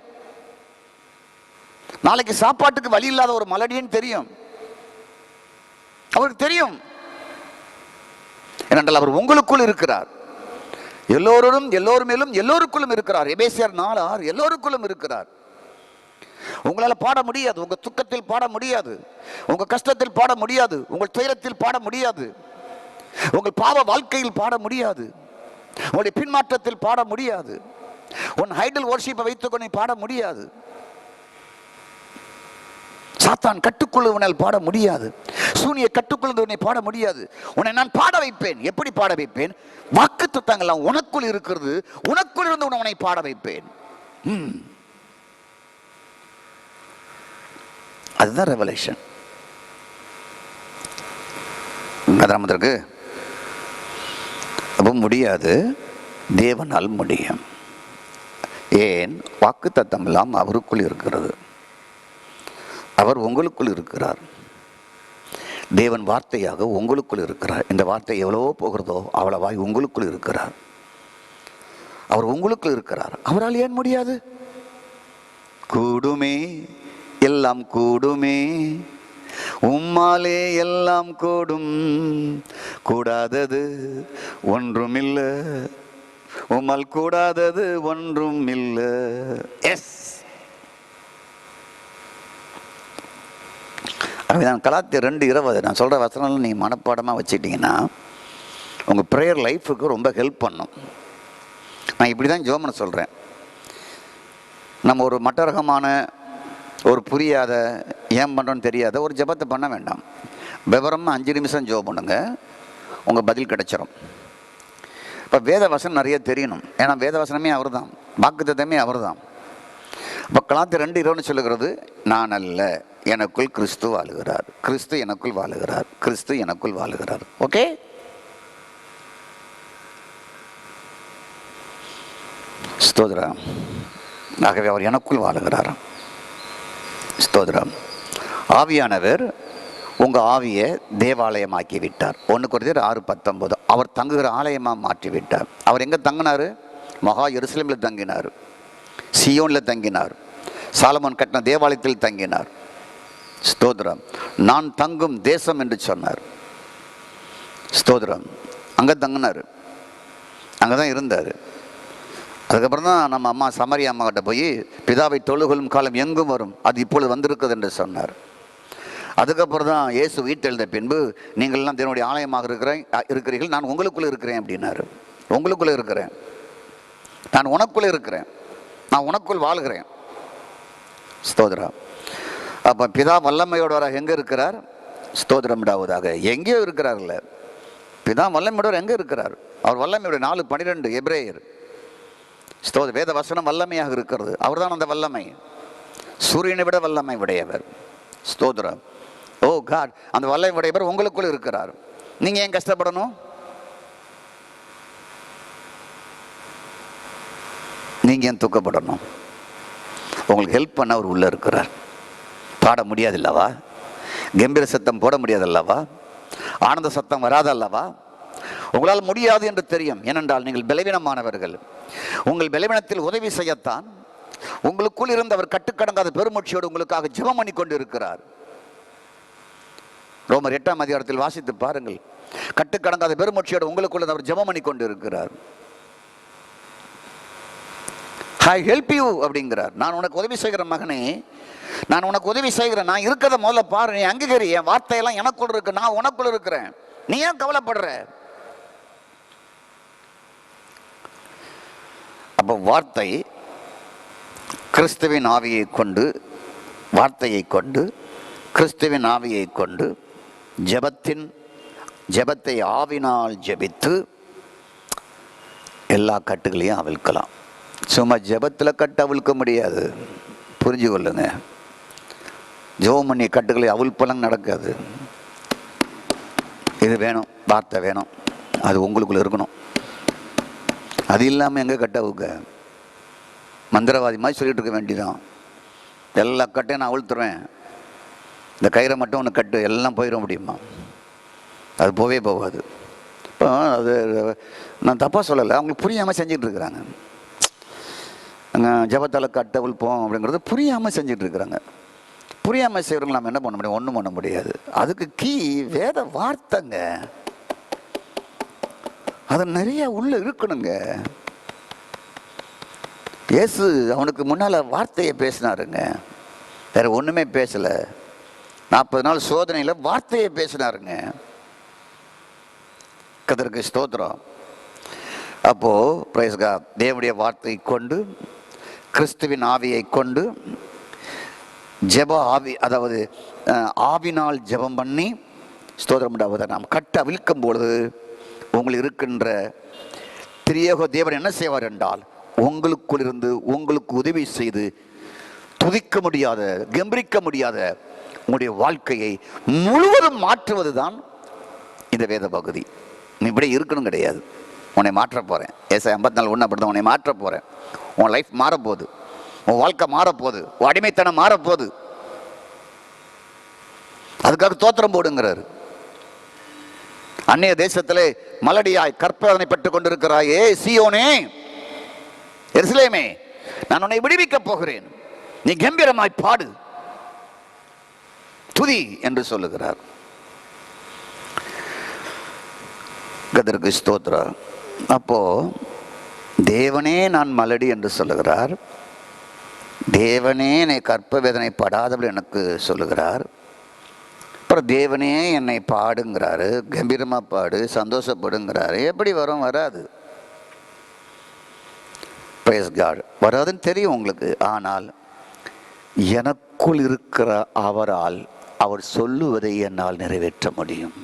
நாளைக்கு சாப்பாட்டுக்கு வழி இல்லாத ஒரு மலடின்னு தெரியும். அவருக்கு தெரியும். ஏனென்றால் அவர் உங்களுக்குள் இருக்கிறார். எல்லோரும் மேலும் எல்லோருக்குள்ளும் இருக்கிறார். எபேசியர் 4:6 எல்லோருக்குள்ளும் இருக்கிறார். உங்களால் பாட முடியாது, உங்க துக்கத்தில் பாட முடியாது, உங்க கஷ்டத்தில் பாட முடியாது, உங்கள் துயரத்தில் பாட முடியாது, உங்கள் பாவ வாழ்க்கையில் பாட முடியாது, உங்களுடைய பின்மாற்றத்தில் பாட முடியாது, உன் ஐடல் வொர்ஷிப்பை வைத்துக்கொண்டு பாட முடியாது, சாத்தான் கட்டுக்கொள்ளுவனால் பாட முடியாது, சூனிய கட்டுக்கொள்ளுவனை பாட முடியாது. உன்னை நான் பாட வைப்பேன். எப்படி பாட வைப்பேன்? வாக்குத்தத்தங்கள் உனக்குள் இருக்கிறது, உனக்குள் இருந்து உன்னை பாட வைப்பேன். அதுதான் ரெவலேஷன். அதற்கு அப்போ முடியாது, தேவனால் முடியும். ஏன்? வாக்குத்தத்தம் எல்லாம் அவருக்குள் இருக்கிறது, அவர் உங்களுக்குள் இருக்கிறார். தேவன் வார்த்தையாக உங்களுக்குள் இருக்கிறார். இந்த வார்த்தை எவ்வளவோ போகிறதோ அவ்வளவாய் உங்களுக்குள் இருக்கிறார். அவர் உங்களுக்குள் இருக்கிறார். அவரால் ஏன் முடியாது? கூடுமே, எல்லாம் கூடுமே, உம்மாலே எல்லாம் கூடும், கூடாதது ஒன்றுமில்லை, உம்மால் கூடாதது ஒன்றும் இல்லை. எஸ், நான் கலாத்தியர் 2:20 நான் சொல்கிற வசனம்லாம் நீங்கள் மனப்பாடமாக வச்சுக்கிட்டிங்கன்னா உங்கள் ப்ரேயர் லைஃபுக்கு ரொம்ப ஹெல்ப் பண்ணும். நான் இப்படி தான் ஜெபம் பண்ண சொல்கிறேன். நம்ம ஒரு மட்டரகமான ஒரு புரியாத ஏன் பண்ணுறோன்னு தெரியாத ஒரு ஜெபத்தை பண்ண வேண்டாம். விவரமாக 5 நிமிஷம் ஜெபம் பண்ணுங்க, உங்கள் பதில் கிடைச்சிடும். இப்போ வேத வசனம் நிறைய தெரியணும். ஏன்னா வேத வசனமே அவர் தான், வாக்குத்தத்தமே அவர் தான். இப்போ கலாத்தியர் 2:20 சொல்லுகிறது, நான் அல்ல, எனக்குள் கிறிஸ்து வாழுகிறார், கிறிஸ்து எனக்குள் வாழுகிறார், கிறிஸ்து எனக்குள் வாழுகிறார். ஓகே, ஸ்தோத்திரம். ஆகவே அவர் எனக்குள் வாழுகிறார். ஸ்தோத்திரம். ஆவியானவர் உங்கள் ஆவியை தேவாலயமாக்கி விட்டார். 1 கொரிந்தியர் 6:19 அவர் தங்குகிற ஆலயமாக மாற்றி விட்டார். அவர் எங்கே தங்கினார்? மகா எருசலேமில் தங்கினார், சியோனில் தங்கினார், சாலமோன் கட்டின தேவாலயத்தில் தங்கினார். ஸ்தோத்திரம். நான் தங்கும் தேசம் என்று சொன்னார். ஸ்தோத்திரம். அங்கே தங்கினார், அங்கே தான் இருந்தார். அதுக்கப்புறம் தான் நம்ம அம்மா சமரி அம்மா கிட்ட போய் பிதாவை தொழுகொள்ளும் காலம் எங்கும் வரும், அது இப்பொழுது வந்திருக்குது என்று சொன்னார். அதுக்கப்புறம் தான் இயேசு உயிர்த்தெழுந்த பின்பு நீங்கள்லாம் தேவனுடைய ஆலயமாக இருக்கிறீர்கள், நான் உங்களுக்குள்ளே இருக்கிறேன் அப்படின்னாரு. உங்களுக்குள்ளே இருக்கிறேன், நான் உனக்குள்ளே இருக்கிறேன், நான் உனக்குள் வாழ்கிறேன். ஸ்தோத்திரம். அப்போ பிதா வல்லமையோடவராக எங்கே இருக்கிறார்? ஸ்தோத்திரம் விடாவதாக எங்கேயோ இருக்கிறார்ல. பிதா வல்லமையோடவர் எங்கே இருக்கிறார்? அவர் வல்லமையோட 4:12 எபிரேயர். ஸ்தோத்திர. வேத வசனம் வல்லமையாக இருக்கிறது. அவர் தான் அந்த வல்லமை, சூரியனை விட வல்லமை உடையவர். ஸ்தோத்திரம். ஓ காட், அந்த வல்லமை உடையவர் உங்களுக்குள் இருக்கிறார். நீங்க ஏன் கஷ்டப்படணும்? நீங்க ஏன் துக்கப்படணும்? உங்களுக்கு ஹெல்ப் பண்ண அவர் உள்ள இருக்கிறார். பாட முடியாது அல்லவா? கம்பீர சத்தம் போட முடியாது அல்லவா? ஆனந்த சத்தம் வராது அல்லவா? உங்களால் முடியாது என்று தெரியும். ஏனென்றால் நீங்கள் பலவீனமானவர்கள். உங்கள் பலவீனத்தில் உதவி செய்யத்தான் உங்களுக்குள் இருந்து அவர் கட்டுக்கடங்காத பெருமூச்சியோடு உங்களுக்காக ஜெபம் பண்ணி கொண்டு இருக்கிறார். ரோமர் 8ஆம் அதிகாரத்தில் வாசித்து பாருங்கள். கட்டுக்கடங்காத பெருமூச்சியோடு உங்களுக்குள்ள அவர் ஜெபம் பண்ணி கொண்டு இருக்கிறார். ஐ ஹெல்ப் யூ அப்படிங்கிறார். நான் உனக்கு உதவி செய்கிறேன் மகனே, நான் உனக்கு உதவி செய்கிறேன். நான் இருக்கிறத முதல்ல பாரு, நீ அங்கீகரி. என் வார்த்தையெல்லாம் எனக்குள் இருக்கு, நான் உனக்குள் இருக்கிறேன். நீ ஏன் கவலைப்படுற? அப்போ வார்த்தை கிறிஸ்துவின் ஆவியை கொண்டு, வார்த்தையை கொண்டு, கிறிஸ்துவின் ஆவியை கொண்டு ஜெபத்தை ஆவினால் ஜெபித்து எல்லா கட்டுகளையும் அவிழ்க்கலாம். சும்மா ஜெபத்தில் கட்டு அவிழ்க்க முடியாது, புரிஞ்சு கொள்ளுங்க. ஜெபம் பண்ணி கட்டுகளை அவிழ்ப்பெல்லாம் நடக்காது. இது வேணும், வார்த்தை வேணும், அது உங்களுக்குள்ள இருக்கணும். அது இல்லாமல் எங்கே கட்ட அவுக்க? மந்திரவாதி மாதிரி சொல்லிட்டு இருக்க வேண்டியதான். எல்லா கட்டையும் நான் அவிழ்த்துருவேன், இந்த கயிறை மட்டும் ஒன்று கட்டு, எல்லாம் போயிட முடியுமா? அது போவே போகாது. இப்போ அது நான் தப்பாக சொல்லலை, அவங்களுக்கு புரியாமல் செஞ்சுட்டு இருக்கிறாங்க. ஜபத்தால் கட்ட அவிழ்ப்போம் அப்படிங்கிறது புரியாமல் செஞ்சுட்டு இருக்கிறாங்க. புரியாமல் செய்கிறவங்க நம்ம என்ன பண்ண முடியும்? ஒன்றும் பண்ண முடியாது. அதுக்கு கீ வேத வார்த்தைங்க. அது நிறைய உள்ள இருக்கணுங்க. இயேசு அவனுக்கு முன்னால் வார்த்தையை பேசினாருங்க, வேற ஒன்றுமே பேசலை. 40 நாள் சோதனையில் வார்த்தையை பேசினாருங்க. கர்த்தருக்கு ஸ்தோத்திரம். அப்போது பிரைஸ் காட், தேவனுடைய வார்த்தையை கொண்டு, கிறிஸ்துவின் ஆவியை கொண்டு, ஜெப ஆவி, அதாவது ஆவினால் ஜெபம் பண்ணி, ஸ்தோத்திரம் உண்டாவதை நாம் கட்ட அவிழ்க்கும் பொழுது உங்களுக்கு இருக்கின்ற திரியேக தேவன் என்ன செய்வார் என்றால், உங்களுக்குள் இருந்து உங்களுக்கு உதவி செய்து துதிக்க முடியாத, கம்பீரிக்க முடியாத உங்களுடைய வாழ்க்கையை முழுவதும் மாற்றுவது தான் இந்த வேத பகுதி. நீ இப்படி இருக்கணும் கிடையாது, உன்னை மாற்ற போகிறேன். ஏசாயா 54:1 அப்படி தான், உன்னை மாற்ற போகிறேன். உன் லைஃப் மாறப்போகுது, உன் வாழ்க்கை மாறப்போகுது, உன் அடிமைத்தனம் மாறப்போகுது. அதுக்காக தோத்திரம் போடுங்கிறார். அந்நிய தேசத்திலே மலடியாய் கற்பனை பெற்றுக் கொண்டிருக்கிறாயே சீயோனே, எருசலேமே, நான் உன்னை விடுவிக்க போகிறேன், நீ கம்பீரமாய் பாடு, துதி என்று சொல்லுகிறார். கர்த்தருக்கு ஸ்தோத்திரம். அப்போ தேவனே நான் மலடி என்று சொல்லுகிறார். தேவனே என்னை கற்ப வேதனை படாதவள் எனக்கு சொல்லுகிறார். அப்புறம் தேவனே என்னை பாடுங்கிறாரு, கம்பீரமாக பாடு, சந்தோஷப்படுங்கிறாரு. எப்படி வரும்? வராது. Praise God. வராதுன்னு தெரியும் உங்களுக்கு. ஆனால் எனக்குள் இருக்கிற அவரால், அவர் சொல்லுவதை என்னால் நிறைவேற்ற முடியும்.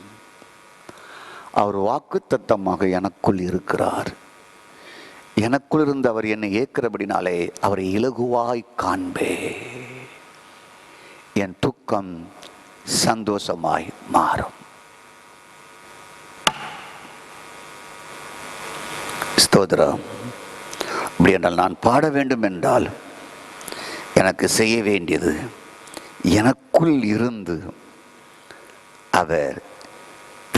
அவர் வாக்குத்தத்தமாக எனக்குள் இருக்கிறார். எனக்குள் இருந்து அவர் என்னை ஏற்கிறபடினாலே அவரை இலகுவாய் காண்பே. என் துக்கம் சந்தோஷமாய் மாறும். ஸ்தோத்திரம். அப்படி என்றால் நான் பாட வேண்டும் என்றால் எனக்கு செய்ய வேண்டியது, எனக்குள் இருந்து அவர்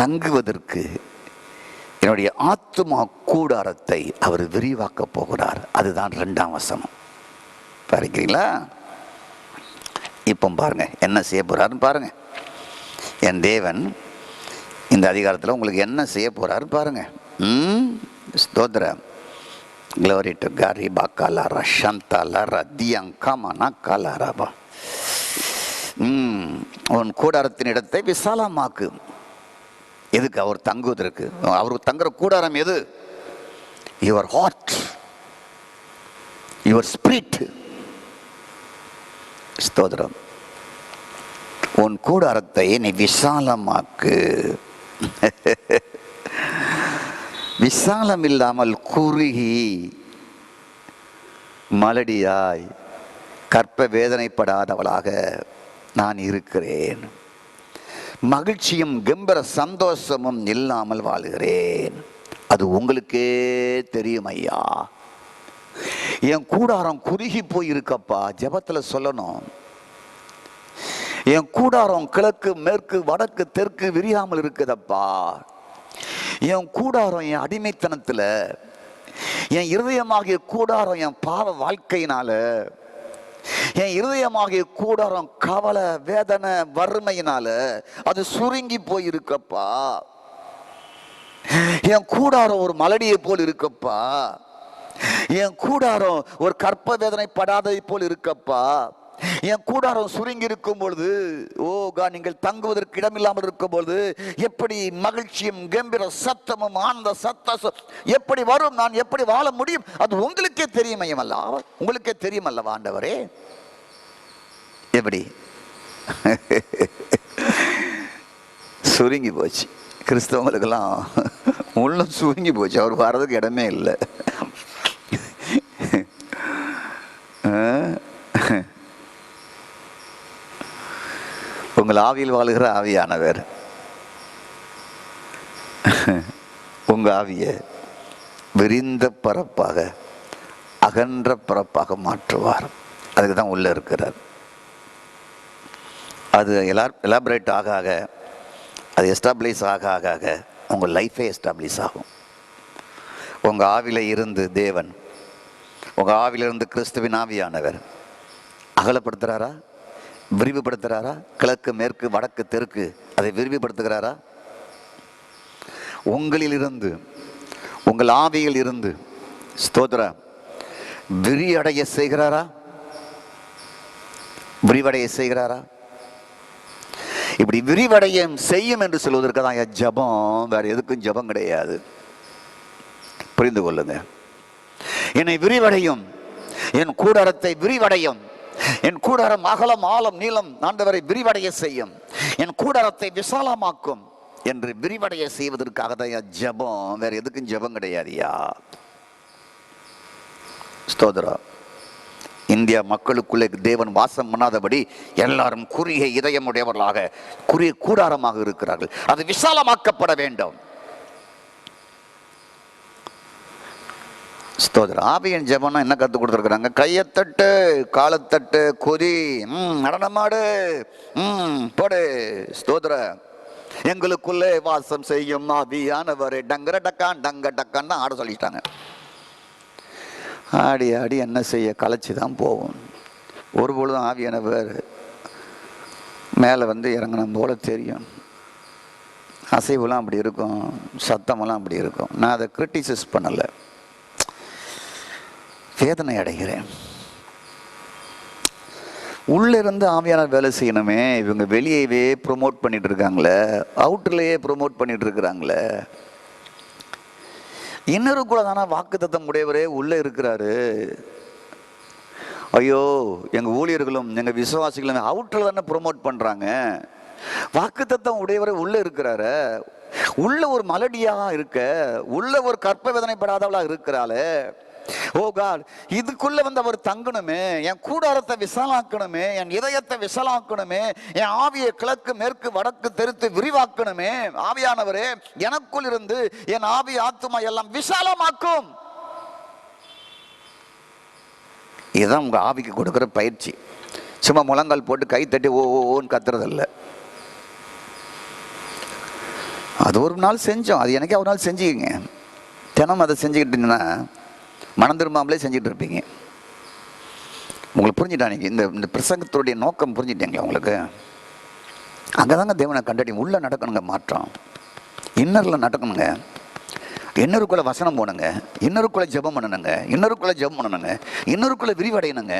தங்குவதற்கு என்னுடைய ஆத்துமா கூடாரத்தை அவர் விரிவாக்க போகிறார். அதுதான் 2ஆம் வசனம். பாருங்களா? இப்போ பாருங்க என்ன செய்ய போறாருன்னு பாருங்க. என் தேவன் இந்த அதிகாரத்தில் உங்களுக்கு என்ன செய்ய போறாரு பாருங்க. ஸ்தோத்திரம். Glory to God. Ribakalara Shantalara Diankamana Kalaraba. உன் கூடாரத்தின் இடத்தை விசாலமாக்கு. எதுக்கு? அவர் தங்குவதற்கு. அவர் தங்குற கூடாரம் எது? Your heart, your spirit. ஸ்தோத்திரம். உன் கூடாரத்தை நீ விசாலமாக்கு. விசாலம் இல்லாமல் குறுகி மலடியாய் கற்ப வேதனைப்படாதவளாக நான் இருக்கிறேன். மகிழ்ச்சியும் கம்பீர சந்தோஷமும் இல்லாமல் வாழ்கிறேன். அது உங்களுக்கே தெரியும் ஐயா. என் கூடாரம் குறுகி போய் இருக்கப்பா. ஜெபத்தில் சொல்லணும், என் கூடாரம் கிழக்கு மேற்கு வடக்கு தெற்கு விரியாமல் இருக்குதப்பா. என் கூடாரம் என் அடிமைத்தனத்தில், என் இருதயமாகிய கூடாரம் என் பாவ வாழ்க்கையினால, என் இருதயமாகிய கூடாரம் கவலை வேதனை வறுமையினால அது சுருங்கி போயிருக்கப்பா. என் கூடாரம் ஒரு மலடியை போல் இருக்கப்பா. என் கூடாரம் ஒரு கற்ப வேதனை படாததை போல் இருக்கப்பா. என் கூடாரம் சுருங்கி இருக்கும் பொழுது, ஓகா, நீங்கள் தங்குவதற்கு இடமில்லாமல் இருக்கும் பொழுது எப்படி மகிழ்ச்சியும் கம்பீர சத்தமும் ஆனந்த சத்தம் எப்படி வரும்? நான் எப்படி வாழ முடியும்? அது உங்களுக்கே தெரியுமையமல்ல, உங்களுக்கே தெரியுமல்ல ஆண்டவரே. எப்படி சுருங்கி போச்சு கிறிஸ்தவங்களுக்கெல்லாம், உள்ளம் சுருங்கி போச்சு. அவர் வர்றதுக்கு இடமே இல்லை. உங்கள் ஆவியில் வாழுகிற ஆவியானவர் உங்க ஆவியை விரிந்த பரப்பாக அகன்ற பரப்பாக மாற்றுவார். அதுக்கு தான் உள்ள இருக்கிறார். அது எலாபரேட் ஆக ஆக, அது எஸ்டாப்ளிஷ் ஆக ஆக ஆக உங்கள் லைஃபே எஸ்டாப்ளிஷ் ஆகும். உங்கள் ஆவியில் இருந்து தேவன், உங்கள் ஆவிலிருந்து கிறிஸ்துவின் ஆவியானவர் அகலப்படுத்துகிறாரா, விரிவுபடுத்துகிறாரா? கிழக்கு மேற்கு வடக்கு தெற்கு அதை விரிவுபடுத்துகிறாரா? உங்களில் இருந்து, உங்கள் ஆவியில் இருந்து ஸ்தோத்திர விரிவடைய செய்கிறாரா? விரிவடைய செய்கிறாரா? இப்படி விரிவடைய செய்யும் என்று சொல்வதற்கு தான் ஜபம். வேற எதுக்கும் ஜபம் கிடையாது. புரிந்து கொள்ளுங்க. என்னை விரிவடையும், என் கூடாரத்தை விரிவடையும், என் கூடாரம் அகலம் ஆழம் நீளம் ஆண்டவரை விரிவடைய செய்யும், என் கூடாரத்தை விசாலமாக்கும் என்று விரிவடைய செய்வதற்காக தான் ஜபம். வேற எதுக்கும் ஜபம் கிடையாதுயா. ஸ்தோத்திரா. இந்தியா மக்களுக்குள்ளே தேவன் வாசம் பண்ணாதபடி எல்லாரும் குறுகிய இதயமுடையவர்களாக குறுகிய கூடாரமாக இருக்கிறார்கள். அது விசாலமாக்கப்பட வேண்டும். ஸ்தோத்திரம். ஆவியின் ஜெபம்னா என்ன கற்றுக் கொடுத்துருக்குறாங்க? கையத்தட்டு, காலத்தட்டு, கொதி, நடனமாடு, போடு. ஸ்தோத்திர. எங்களுக்குள்ளே வாசம் செய்யும் ஆவியானவர் டங்கர டக்கான் டங்க டக்கான்னு ஆட சொல்லிட்டாங்க. ஆடி ஆடி என்ன செய்ய, கலைச்சி தான் போகும். ஒரு பொழுதும் ஆவியானவர் மேலே வந்து இறங்கணும் போல தெரியும். அசைவுலாம் அப்படி இருக்கும், சத்தமெல்லாம் அப்படி இருக்கும். நான் அதை கிரிட்டிசைஸ் பண்ணலை, வேதனை அடைகிறேன். உள்ள இருந்து ஆவியானவர் வேலை செய்யணுமே. இவங்க வெளியவே ப்ரொமோட் பண்ணிட்டு இருக்காங்களே, அவுட்டர்லயே ப்ரொமோட் பண்ணிட்டு இருக்கிறாங்களே. இன்னொரு கூட தானே வாக்குத்தத்தம் உடையவரே உள்ள இருக்கிறாரு. ஐயோ, எங்க ஊழியர்களும் எங்க விசுவாசிகளும் அவுட்டர்ல தானே ப்ரொமோட் பண்றாங்க. வாக்குத்தத்தம் உடையவரே உள்ள இருக்கிறாரு. உள்ள ஒரு மலடியா இருக்க, உள்ள ஒரு கற்ப வேதனைப்படாதவளா இருக்கிறாளே. ஓ காட், இதுக்குள்ள வந்து அவர் தங்கணுமே, என் கூடாரத்தை விசாலாக்கணுமே, என் இதயத்தை விசாலாக்கணுமே, என் ஆவியை கிழக்கு மேற்கு வடக்கு தெருத்து விரிவாக்கணுமே. ஆவியானவரே எனக்குள் இருந்து என் ஆவி ஆத்துமா எல்லாம் விசாலமாக்கும். இதுதான் உங்க ஆவிக்கு கொடுக்கிற பயிற்சி. சும்மா முழங்கால் போட்டு கை தட்டி ஓ ஓன்னு கத்துறதில்ல. அது ஒரு நாள் செஞ்சோம், அது எனக்கே ஒரு நாள் செஞ்சுக்கிங்க. தினம் அதை செஞ்சுக்கிட்டீங்கன்னா மனம் திரும்பாமலே செஞ்சுட்டு இருப்பீங்க. உங்களுக்கு புரிஞ்சுட்டாங்க இந்த பிரசங்கத்துடைய நோக்கம் புரிஞ்சுட்டீங்களா உங்களுக்கு? அங்கதாங்க தேவனை கண்டடி உள்ள நடக்கணுங்க. மாற்றம் இன்னர்ல நடக்கணுங்க. இன்னொருக்குள்ள வசனம் போனுங்க, இன்னொருக்குள்ள ஜெபம் பண்ணணுங்க, இன்னொருக்குள்ள ஜெபம் பண்ணணுங்க, இன்னொருக்குள்ள விரிவடையணுங்க,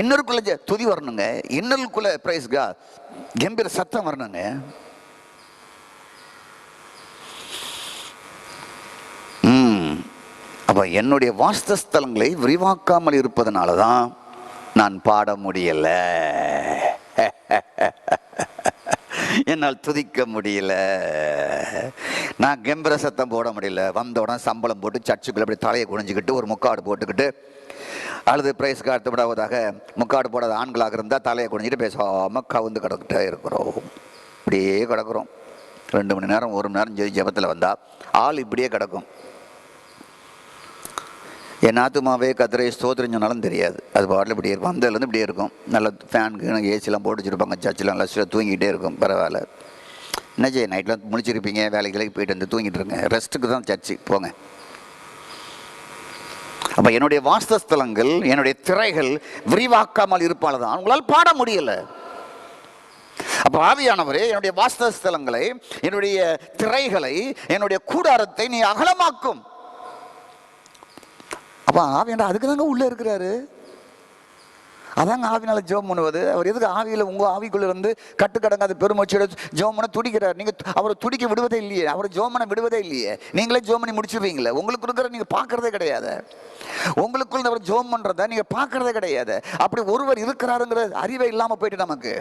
இன்னொருக்குள்ள துதி வரணுங்க, இன்னொருக்குள்ள பிரைஸ் காட் கம்பீர சத்தம் வரணுங்க. அப்ப என்னுடைய வாஸ்தலங்களை விரிவாக்காமல் இருப்பதனால தான் நான் பாட முடியல, என்னால் துதிக்க முடியல, நான் கம்பீர சத்தம் போட முடியல. வந்த உடனே சம்பளம் போட்டு சர்ச்சுக்குள்ள அப்படி தலையை குனிஞ்சுக்கிட்டு ஒரு முக்காடு போட்டுக்கிட்டு அழுது பிரைஸ் காட்டு விடாவதாக முக்காடு போடாத ஆண்களாக இருந்தால் தலையை குனிஞ்சிட்டு பேசாமல் கவுந்து கிடக்கிட்டே இருக்கிறோம். இப்படியே கிடக்கிறோம். 2 மணி நேரம் 1 மணி நேரம் ஜெபத்தில் வந்தால் ஆள் இப்படியே கிடக்கும். என் ஆத்துமாவே கர்த்தரை ஸ்தோத்திரம் சொன்னாலும் தெரியாது, அது பாட்டில் இப்படியே இருக்கும். வந்ததுலேருந்து இப்படியே இருக்கும். நல்லா ஃபேனுக்கு ஏசிலாம் போட்டு வச்சுருப்பாங்க, சர்ச்சில் நல்லா தூங்கிட்டே இருக்கும். பரவாயில்ல, என்ன செய்ய, நைட்லாம் முழிச்சிருப்பீங்க, வேலைக்கு போயிட்டு வந்து தூங்கிட்டு இருங்க. ரெஸ்ட்டுக்கு தான் சர்ச்சு போங்க. அப்போ என்னுடைய வாஸ்தலங்கள், என்னுடைய திரைகள் விரிவாக்காமல் இருப்பால் தான் உங்களால் பாட முடியலை. அப்போ ஆவியானவரே என்னுடைய வாஸ்தலங்களை, என்னுடைய திரைகளை, என்னுடைய கூடாரத்தை நீ அகலமாக்கும். அப்போ ஆவியாண்டா அதுக்கு தாங்க உள்ள இருக்கிறாரு. அதாங்க ஆவினால ஜெபம் பண்ணுவது. அவர் எதுக்கு ஆவியில் உங்க ஆவிக்குள்ள இருந்து கட்டுக்கடங்காத பெருமூச்சோட ஜெபம் பண்ண துடிக்கிறார். நீங்க அவரை துடிக்க விடுவதே இல்லையே, அவரை ஜெபம் பண்ண விடுவதே இல்லையே. நீங்களே ஜெபம் பண்ணி முடிச்சிருவீங்களே. உங்களுக்கு இருக்கிற நீங்க பார்க்கறதே கிடையாது. உங்களுக்குள்ள அவர் ஜெபம் பண்றத நீங்க பார்க்கறதே கிடையாது. அப்படி ஒருவர் இருக்கிறாருங்கிற அறிவே இல்லாம போயிட்டு நமக்கு.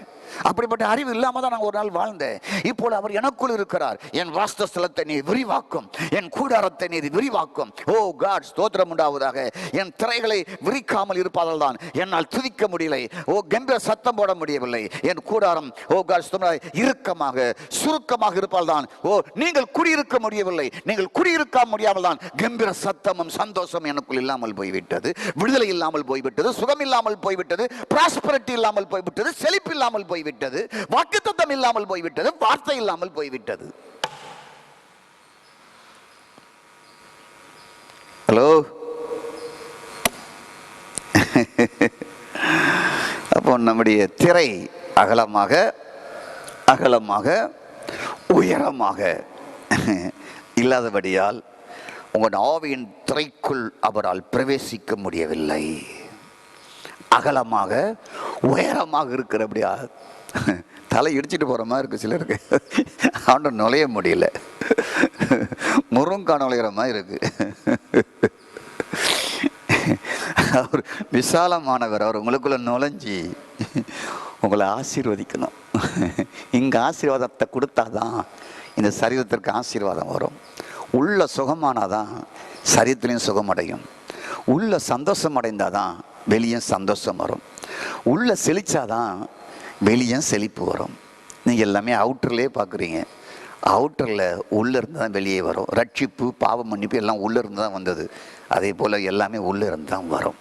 அப்படிப்பட்ட அறிவு இல்லாம தான் நான் ஒரு நாள் வாழ்ந்தேன். இப்போ அவர் எனக்குள் இருக்கிறார். என் வாஸ்தலத்தை நீ விரிவாக்கும், என் கூடாரத்தை நீ விரிவாக்கும். ஓ காட், ஸ்தோத்திரம் உண்டாவதாக. என் திரைகளை விரிக்காமல் இருப்பதால் தான் என்னால் துதிக்க முடியலை. ஓ கம்பீர சத்தம் போட முடியவில்லை. என் கூடாரம் ஓ காட் இறுக்கமாக சுருக்கமாக இருப்பால் தான் ஓ நீங்கள் குடியிருக்க முடியவில்லை. நீங்கள் குடியிருக்க முடியாமல் தான் கம்பீர சத்தமும் சந்தோஷம் எனக்குள் இல்லாமல் போய்விட்டது. விடுதலை இல்லாமல் போய்விட்டது, சுகம் இல்லாமல் போய்விட்டது, பிராஸ்பரிட்டி இல்லாமல் போய்விட்டது, செழிப்பு இல்லாமல் போய்விட்டது, வாக்குத்தத்தம் இல்லாமல் போய்விட்டது, வார்த்தை இல்லாமல் போய்விட்டது. ஹலோ, அப்போ நம்முடைய திரை அகலமாக அகலமாக உயரமாக இல்லாதபடியால் உங்கள் ஆவியின் திரைக்குள் அவரால் பிரவேசிக்க முடியவில்லை. அகலமாக உயரமாக இருக்கிறபடியா தலை இடிச்சிட்டு போகிற மாதிரி இருக்குது சிலருக்கு. அவன் நுழைய முடியல, முருங்கா நுழையிற மாதிரி இருக்கு. அவர் விசாலமானவர். அவர் உங்களுக்குள்ள நுழைஞ்சி உங்களை ஆசீர்வதிக்கணும். இங்கே ஆசீர்வாதத்தை கொடுத்தாதான் இந்த சரீரத்திற்கு ஆசீர்வாதம் வரும். உள்ள சுகமானாதான் சரீரத்திலையும் சுகமடையும். உள்ள சந்தோஷம் அடைந்தாதான் வெளியே சந்தோஷம் வரும். உள்ள செழிச்சாதான் வெளியே செழிப்பு வரும். நீங்கள் எல்லாமே அவுட்டர்லேயே பார்க்குறீங்க. அவுட்டரில் உள்ளே இருந்து தான் வெளியே வரும். ரட்சிப்பு, பாவ மன்னிப்பு எல்லாம் உள்ளே இருந்து தான் வந்தது. அதே போல் எல்லாமே உள்ளே இருந்து தான் வரும்.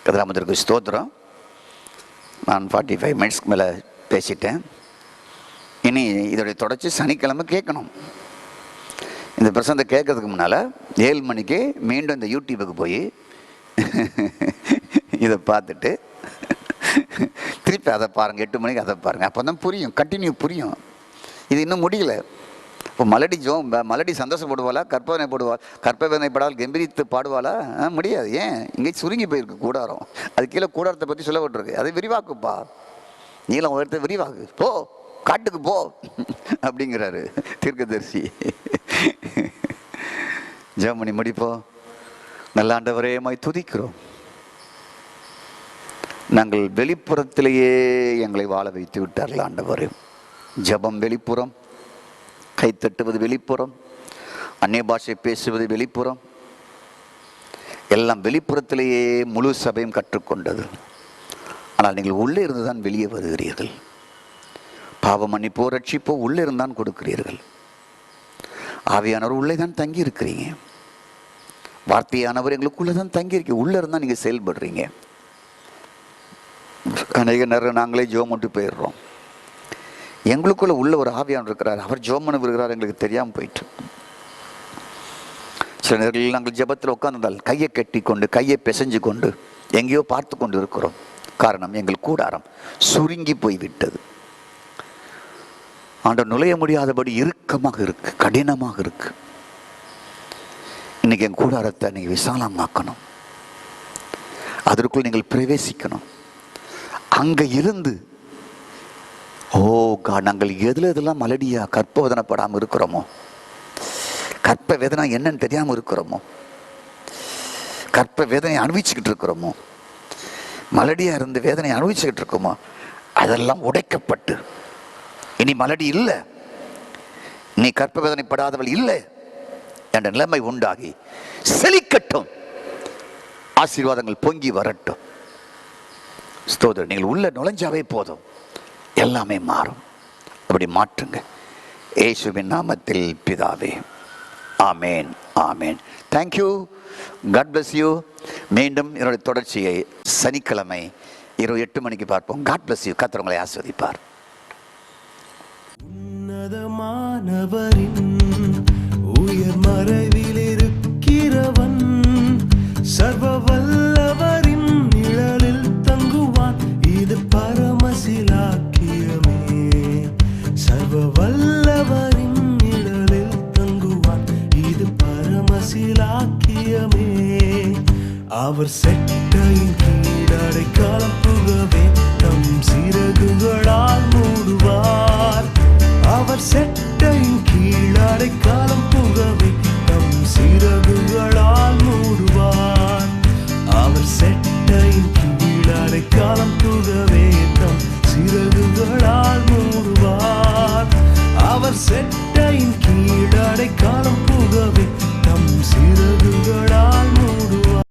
கதிராமத்திற்கு ஸ்தோத்திரம். நான் 45 மினிட்ஸ்க்கு மேலே பேசிட்டேன். இனி இதோடைய தொடர்ச்சி சனிக்கிழமை கேட்கணும். இந்த பிரசங்கத்தை கேட்கறதுக்கு முன்னால் 7 மணிக்கு மீண்டும் இந்த யூடியூபுக்கு போய் இதை பார்த்துட்டு திருப்பி அதை பாருங்கள். 8 மணிக்கு அதை பாருங்கள். அப்போ தான் புரியும், கண்டினியூ புரியும். இது இன்னும் முடியல. இப்போ மலடி சந்தோஷப்படுவாளா? கற்பனை போடுவாள்? கற்பனை படால் கம்பீரித்து பாடுவாளா? முடியாது. ஏன்? இங்கே சுருங்கி போயிருக்கு கூடாரம். அது கீழே கூடாரத்தை பற்றி சொல்லப்பட்டிருக்கு. அதை விரிவாக்குப்பா, நீளம் உயரத்தை விரிவாக்கு, போ காட்டுக்கு போ அப்படிங்கிறாரு தீர்க்கதரிசி. ஜெபமணி முடிப்போம். நல்ல ஆண்டவரே, உம்மை துதிக்கிறோம். நாங்கள் வெளிப்புறத்திலேயே எங்களை வாழ வைத்து விட்டார்கள் ஆண்டவரே. ஜெபம் வெளிப்புறம், கைத்தட்டுவது வெளிப்புறம், அந்நிய பாஷை பேசுவது வெளிப்புறம், எல்லாம் வெளிப்புறத்திலேயே முழு சபையும் கற்றுக்கொண்டது. ஆனால் நீங்கள் உள்ளே இருந்துதான் வெளியே வருகிறீர்கள். பாவ மன்னிப்போ ரட்சிப்போ உள்ளே இருந்தான் கொடுக்கிறீர்கள். ஆவியானவர் உள்ளே தான் தங்கி இருக்கிறீங்க. வார்த்தையானவர் எங்களுக்குள்ளே தான் தங்கி இருக்கு. உள்ளே இருந்தால் நீங்கள் செயல்படுறீங்க. அநேக நேரம் நாங்களே ஜோம் மட்டும் போயிடுறோம். எங்களுக்குள்ள உள்ள ஒரு ஆவியானவர் இருக்கிறார். அவர் ஜோம் பண்ண விருக்கிறார், எங்களுக்கு தெரியாமல் போயிட்டு. சில நேரங்களில் நாங்கள் ஜெபத்தில் உட்கார்ந்தால் கையை கட்டி கொண்டு, கையை பிசைஞ்சு கொண்டு எங்கேயோ பார்த்து கொண்டு இருக்கிறோம். காரணம், எங்கள் கூடாரம் சுருங்கி போய்விட்டது. ஆண்டவர் நுழைய முடியாதபடி இறுக்கமாக இருக்கு, கடினமாக இருக்கு. இன்னைக்கு என் கூடாரத்தை நீங்கள் விசாலமாக்கணும். அதற்குள் நீங்கள் பிரவேசிக்கணும். அங்கே இருந்து நாங்கள் எதெல்லாம் மலடியா கற்ப வேதனைப்படாமல் இருக்கிறோமோ, கற்ப வேதனை என்னன்னு தெரியாமல் இருக்கிறோமோ, கற்ப வேதனை அனுபவிச்சுக்கிட்டு இருக்கிறோமோ, மலடியா இருந்து வேதனை அனுபவிச்சுக்கிட்டு இருக்கோமோ, அதெல்லாம் உடைக்கப்பட்டு இனி மலடி இல்லை, நீ கற்ப வேதனைப்படாதவள் இல்லை என்ற நிலைமை உண்டாகி செழிக்கட்டும். ஆசீர்வாதங்கள் பொங்கி வரட்டும். ஸ்தோத்திரம். நீங்கள் உள்ள நுழைஞ்சாவே போதும், எல்லாமே மாறும். அப்படி மாற்றுங்க. இயேசுவின் நாமத்தில் பிதாவே, ஆமேன், ஆமேன். தேங்க்யூ. God bless you. மீண்டும் என்னுடைய தொடர்ச்சியை சனிக்கிழமை இரவு 8 மணிக்கு பார்ப்போம். God bless you. கர்த்தர் உங்களை ஆசீர்வதிப்பார். உன்னதமானவரின் உயர் மறைவில் இருக்கிறவன், சர்வ வல்லவரின் நிழலில் தங்குவான். இது பரமசிலாக்கியமே. சர்வ வல்லவரின் நிழலில் தங்குவான். இது பரமசிலாக்கியமே. அவர் செட்டையின் கீழடை காலம் புகவே தம் சிறகுகளால் மூடுவார். அவர் செட்டையின் கீழடை காலம் புகவே தம் சிறகுகளால் மூடுவார். அவர் செட்டையின் கீழடை காலம் புகவே தம் சிறகுகளால் மூடுவார். அவர் செட்டையின் கீழடை காலம் புகவே தம் சிறகுகளால் மூடுவார்.